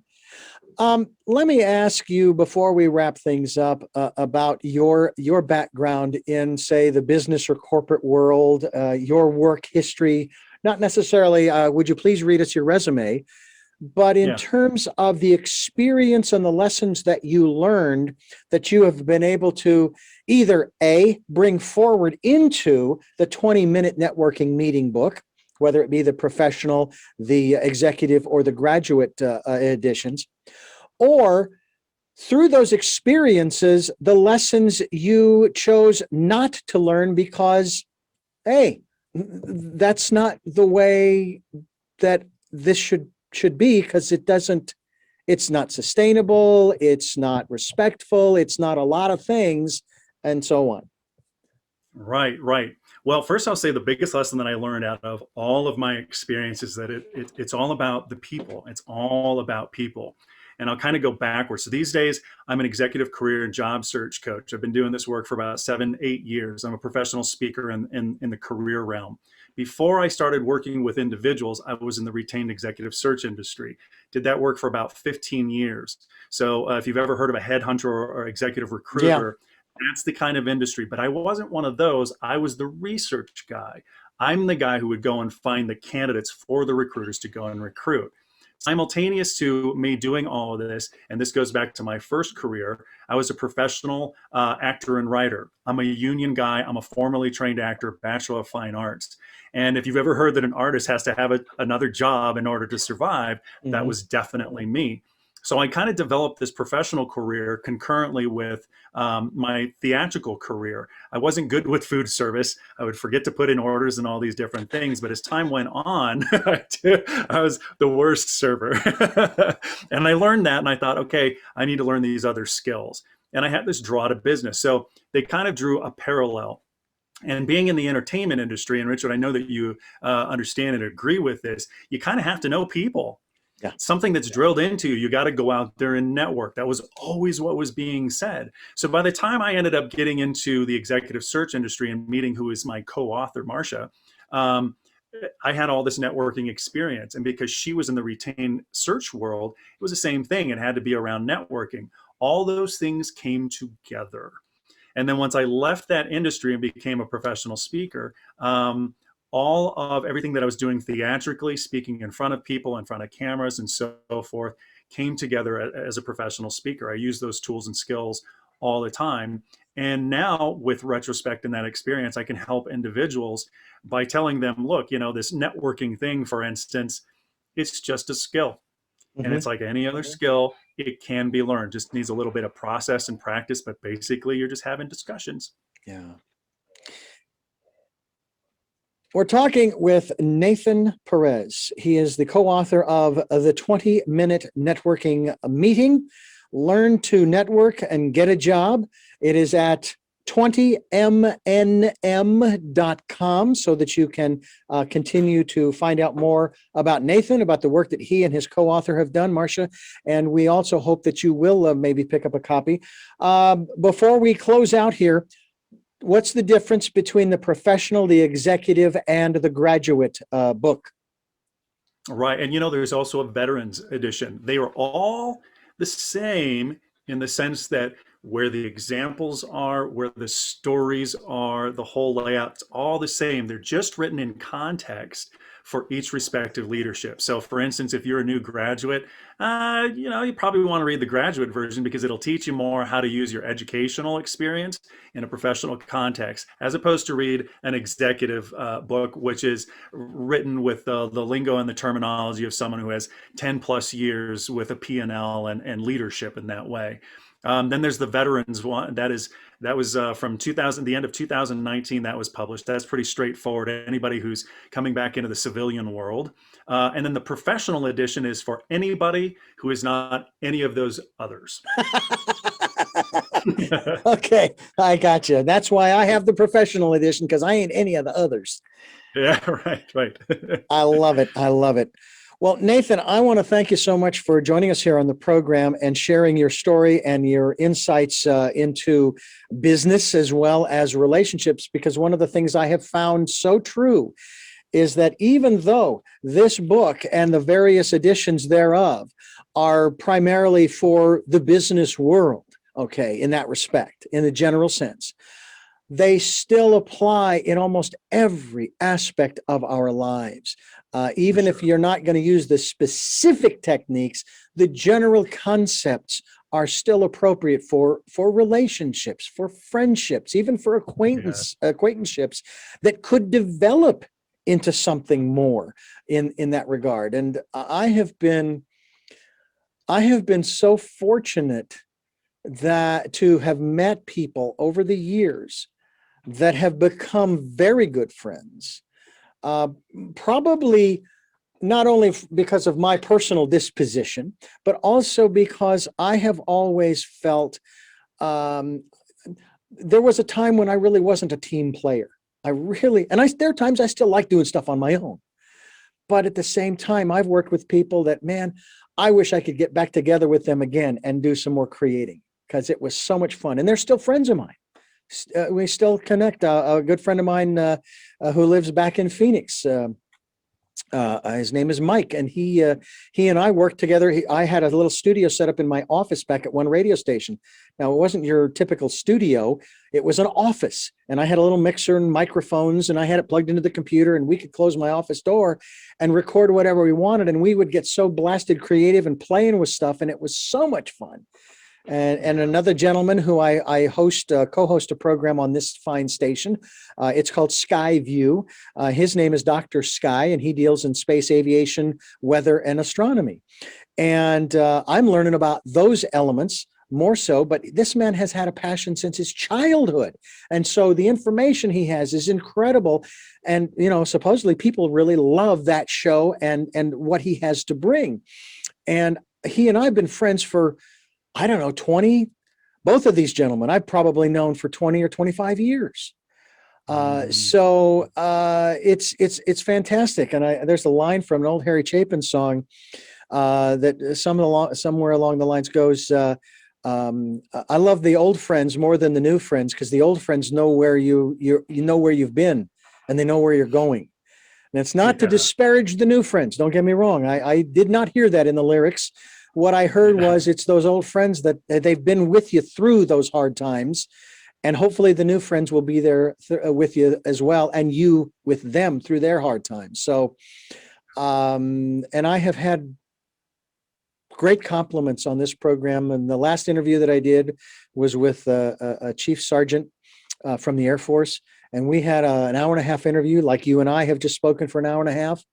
Let me ask you before we wrap things up about your background in, say, the business or corporate world, your work history. Not necessarily, would you please read us your resume, but in Yeah. terms of the experience and the lessons that you learned that you have been able to either bring forward into the 20-minute networking meeting book, whether it be the professional, the executive, or the graduate editions, or through those experiences, the lessons you chose not to learn because, hey, that's not the way that this should be, because it's not sustainable, it's not respectful, it's not a lot of things, and so on. Right, right. Well, first I'll say the biggest lesson that I learned out of all of my experiences that it's all about the people. It's all about people. And I'll kind of go backwards. So these days, I'm an executive career and job search coach. I've been doing this work for about 7, 8 years. I'm a professional speaker in the career realm. Before I started working with individuals, I was in the retained executive search industry. Did that work for about 15 years. So if you've ever heard of a headhunter or executive Yeah. recruiter, that's the kind of industry. But I wasn't one of those. I was the research guy. I'm the guy who would go and find the candidates for the recruiters to go and recruit. Simultaneous to me doing all of this, and this goes back to my first career, I was a professional actor and writer. I'm a union guy. I'm a formally trained actor, Bachelor of Fine Arts. And if you've ever heard that an artist has to have another job in order to survive, that was definitely me. So I kind of developed this professional career concurrently with my theatrical career. I wasn't good with food service. I would forget to put in orders and all these different things. But as time went on, I was the worst server. And I learned that, and I thought, okay, I need to learn these other skills. And I had this draw to business. So they kind of drew a parallel. And being in the entertainment industry, and Richard, I know that you understand and agree with this, you kind of have to know people. Yeah. Something that's drilled into you. You got to go out there and network. That was always what was being said. So by the time I ended up getting into the executive search industry and meeting who is my co-author, Marcia, I had all this networking experience. And because she was in the retained search world, it was the same thing. It had to be around networking. All those things came together. And then once I left that industry and became a professional speaker, all of everything that I was doing theatrically, speaking in front of people, in front of cameras and so forth, came together as a professional speaker. I use those tools and skills all the time. And now with retrospect in that experience, I can help individuals by telling them, look, this networking thing, for instance, it's just a skill. And it's like any other skill, it can be learned. Just needs a little bit of process and practice, but basically you're just having discussions. Yeah. We're talking with Nathan Prez. He is the co-author of the 20-minute networking meeting, Learn to Network and Get a Job. It is at 20mnm.com so that you can continue to find out more about Nathan, about the work that he and his co-author have done, Marcia. And we also hope that you will maybe pick up a copy. Before we close out here, what's the difference between the professional, the executive, and the graduate book? Right. And there's also a veterans edition. They are all the same in the sense that where the examples are, where the stories are, the whole layout's all the same. They're just written in context for each respective leadership. So for instance, if you're a new graduate, you probably want to read the graduate version because it'll teach you more how to use your educational experience in a professional context, as opposed to read an executive book, which is written with the lingo and the terminology of someone who has 10 plus years with a P&L and leadership in that way. Then there's the veterans one. That was from the end of 2019. That was published. That's pretty straightforward. Anybody who's coming back into the civilian world. And then the professional edition is for anybody who is not any of those others. Okay, I got you. That's why I have the professional edition, because I ain't any of the others. Yeah, right. I love it. I love it. Well, Nathan, I want to thank you so much for joining us here on the program and sharing your story and your insights into business as well as relationships, because one of the things I have found so true is that even though this book and the various editions thereof are primarily for the business world, okay, in that respect, in the general sense, they still apply in almost every aspect of our lives. Even if you're not going to use the specific techniques, the general concepts are still appropriate for relationships, for friendships, even for acquaintanceships that could develop into something more in that regard. And I have been so fortunate that to have met people over the years that have become very good friends, probably not only because of my personal disposition, but also because I have always felt there was a time when I really wasn't a team player. There are times I still like doing stuff on my own. But at the same time, I've worked with people that, man, I wish I could get back together with them again and do some more creating, because it was so much fun. And they're still friends of mine. We still connect. A good friend of mine who lives back in Phoenix, his name is Mike, and he and I worked together. I had a little studio set up in my office back at one radio station. Now, it wasn't your typical studio. It was an office, and I had a little mixer and microphones, and I had it plugged into the computer, and we could close my office door and record whatever we wanted, and we would get so blasted creative and playing with stuff, and it was so much fun. And another gentleman who I co-host a program on this fine station. It's called Sky View. His name is Dr. Sky, and he deals in space aviation, weather, and astronomy. And I'm learning about those elements more so, but this man has had a passion since his childhood. And so the information he has is incredible. And, supposedly people really love that show and what he has to bring. And he and I have been friends for, I don't know, 20, both of these gentlemen, I've probably known for 20 or 25 years. So it's fantastic. And there's a line from an old Harry Chapin song that somewhere along the lines goes, I love the old friends more than the new friends, because the old friends know where you know where you've been, and they know where you're going. And it's not to disparage the new friends. Don't get me wrong. I did not hear that in the lyrics. What I heard was it's those old friends that they've been with you through those hard times. And hopefully the new friends will be there with you as well, and you with them through their hard times. So, and I have had great compliments on this program. And the last interview that I did was with a chief sergeant from the Air Force. And we had an hour and a half interview, like you and I have just spoken for an hour and a half.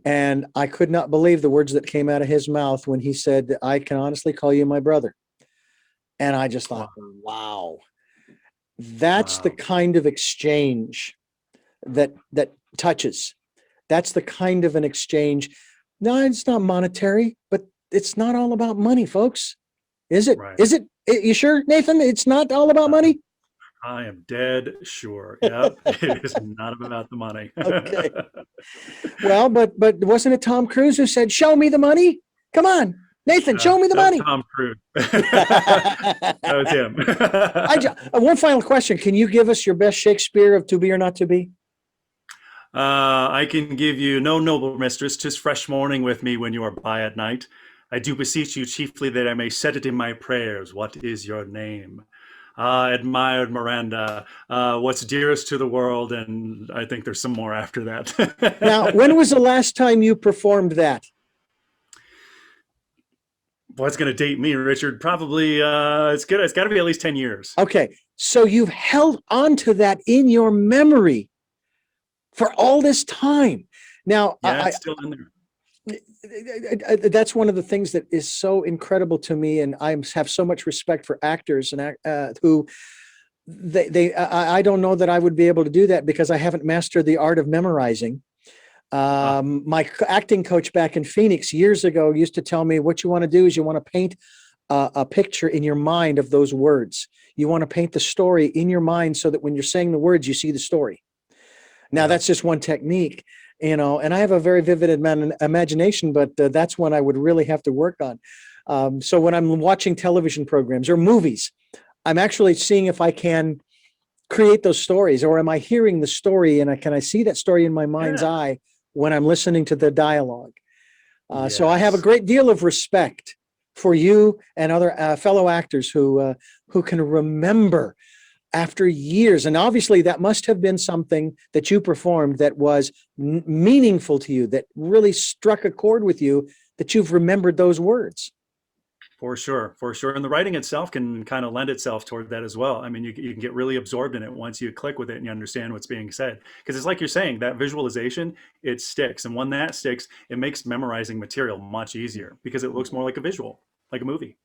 And I could not believe the words that came out of his mouth when he said, "I can honestly call you my brother." And I just thought, wow, that's the kind of exchange that touches. That's the kind of an exchange. No, it's not monetary, but it's not all about money, folks. Is it? Right. Is it? You sure, Nathan? It's not all about money? I am dead sure. Yep. It is not about the money. Okay. Well, but wasn't it Tom Cruise who said, "Show me the money"? Come on, Nathan, show me the money. Tom Cruise. That was him. One final question. Can you give us your best Shakespeare of To Be or Not to Be? I can give you, "No, noble mistress, 'tis fresh morning with me when you are by at night. I do beseech you chiefly that I may set it in my prayers. What is your name? Admired Miranda, what's dearest to the world?" And I think there's some more after that. Now, when was the last time you performed that? Well, it's going to date me, Richard. Probably, it's got to be at least 10 years. Okay. So you've held on to that in your memory for all this time. Now, yeah, it's still in there. That's one of the things that is so incredible to me, and I have so much respect for actors and who I don't know that I would be able to do that because I haven't mastered the art of memorizing. My acting coach back in Phoenix years ago used to tell me, what you want to do is you want to paint a picture in your mind of those words. You want to paint the story in your mind so that when you're saying the words, you see the story. Now, that's just one technique. And I have a very vivid imagination, but that's one I would really have to work on. So when I'm watching television programs or movies, I'm actually seeing if I can create those stories, or am I hearing the story and can I see that story in my mind's eye when I'm listening to the dialogue? So I have a great deal of respect for you and other fellow actors who can remember after years. And obviously that must have been something that you performed that was meaningful to you, that really struck a chord with you, that you've remembered those words. For sure, for sure. And the writing itself can kind of lend itself toward that as well. I mean, you can get really absorbed in it once you click with it and you understand what's being said. Because it's like you're saying, that visualization, it sticks. And when that sticks, it makes memorizing material much easier because it looks more like a visual, like a movie.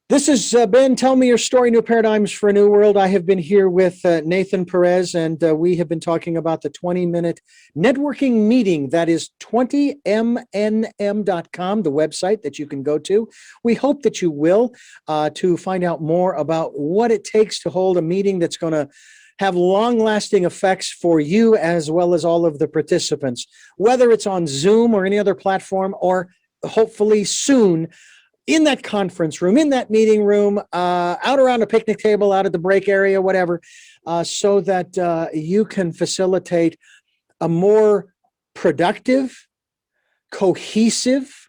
This has been Tell Me Your Story, New Paradigms for a New World. I have been here with Nathan Prez, and we have been talking about the 20-minute networking meeting. That is 20mnm.com, the website that you can go to. We hope that you will to find out more about what it takes to hold a meeting that's going to have long-lasting effects for you as well as all of the participants, whether it's on Zoom or any other platform, or hopefully soon in that conference room, in that meeting room, out around a picnic table, out at the break area, whatever, so that you can facilitate a more productive, cohesive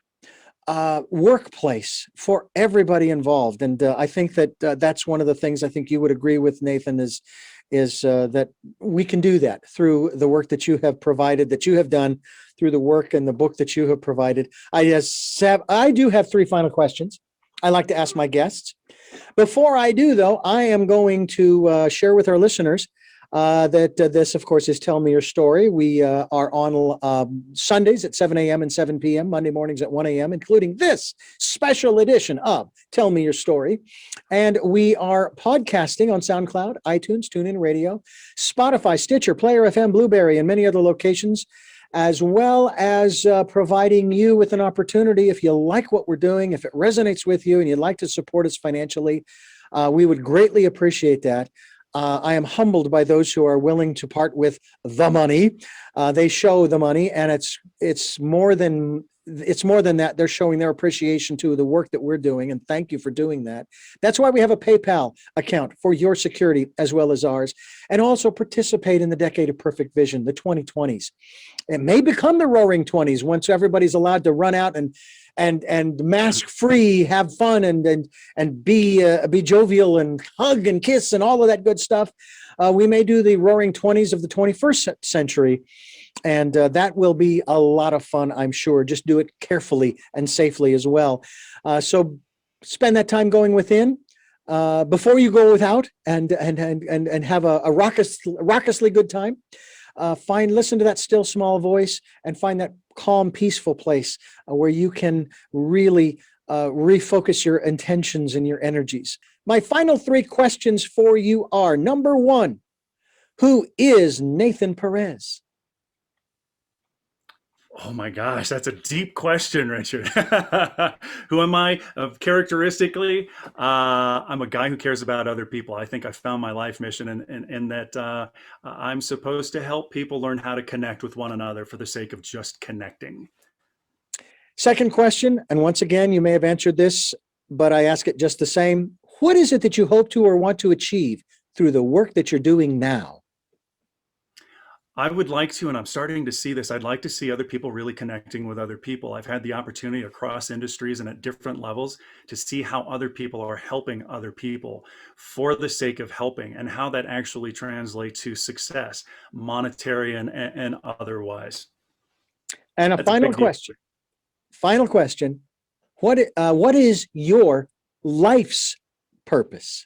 workplace for everybody involved. And I think that that's one of the things I think you would agree with, Nathan, is that we can do that through the work that you have provided, that you have done, through the work and the book that you have provided. I do have 3 final questions I like to ask my guests. Before I do, though, I am going to share with our listeners that this, of course, is Tell Me Your Story. We are on Sundays at 7 a.m. and 7 p.m., Monday mornings at 1 a.m., including this special edition of Tell Me Your Story. And we are podcasting on SoundCloud, iTunes, TuneIn Radio, Spotify, Stitcher, Player FM, Blueberry, and many other locations, as well as providing you with an opportunity, if you like what we're doing, if it resonates with you and you'd like to support us financially, we would greatly appreciate that. I am humbled by those who are willing to part with the money. They show the money, and it's more than that. They're showing their appreciation to the work that we're doing, and thank you for doing that. That's why we have a PayPal account for your security as well as ours, and also participate in the Decade of Perfect Vision, the 2020s. It may become the Roaring 20s once everybody's allowed to run out and mask free, have fun, and be jovial and hug and kiss and all of that good stuff. We may do the Roaring 20s of the 21st century, and that will be a lot of fun, I'm sure. Just do it carefully and safely as well. So spend that time going within before you go without, and have a raucously good time. Listen to that still small voice, and find that calm, peaceful place where you can really refocus your intentions and your energies. My final 3 questions for you are: number 1, who is Nathan Prez? Oh my gosh, that's a deep question, Richard. Who am I? Characteristically, I'm a guy who cares about other people. I think I found my life mission, and that I'm supposed to help people learn how to connect with one another for the sake of just connecting. Second question, and once again, you may have answered this, but I ask it just the same. What is it that you hope to or want to achieve through the work that you're doing now? I would like to, and I'm starting to see this, I'd like to see other people really connecting with other people. I've had the opportunity across industries and at different levels to see how other people are helping other people for the sake of helping, and how that actually translates to success, monetary and otherwise. And a That's a final big deal. question. Final question. What is your life's purpose?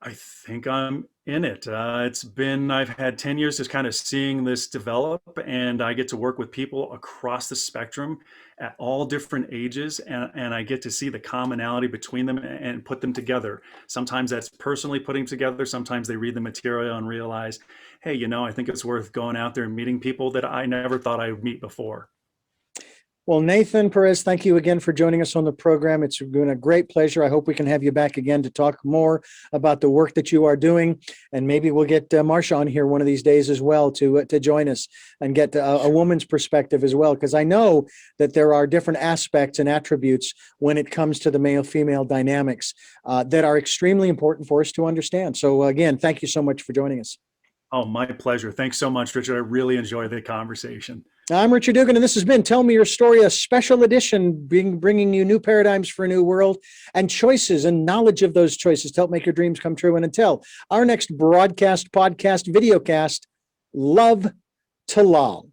I think I'm in it. I've had 10 years just kind of seeing this develop, and I get to work with people across the spectrum at all different ages, and I get to see the commonality between them and put them together. Sometimes that's personally putting together. Sometimes they read the material and realize, hey, I think it's worth going out there and meeting people that I never thought I would meet before. Well, Nathan Prez, thank you again for joining us on the program. It's been a great pleasure. I hope we can have you back again to talk more about the work that you are doing. And maybe we'll get Marsha on here one of these days as well to join us and get a woman's perspective as well. Because I know that there are different aspects and attributes when it comes to the male-female dynamics that are extremely important for us to understand. So again, thank you so much for joining us. Oh, my pleasure. Thanks so much, Richard. I really enjoyed the conversation. I'm Richard Dugan, and this has been Tell Me Your Story, a special edition bringing you new paradigms for a new world and choices and knowledge of those choices to help make your dreams come true. And until our next broadcast, podcast, videocast, love to lol.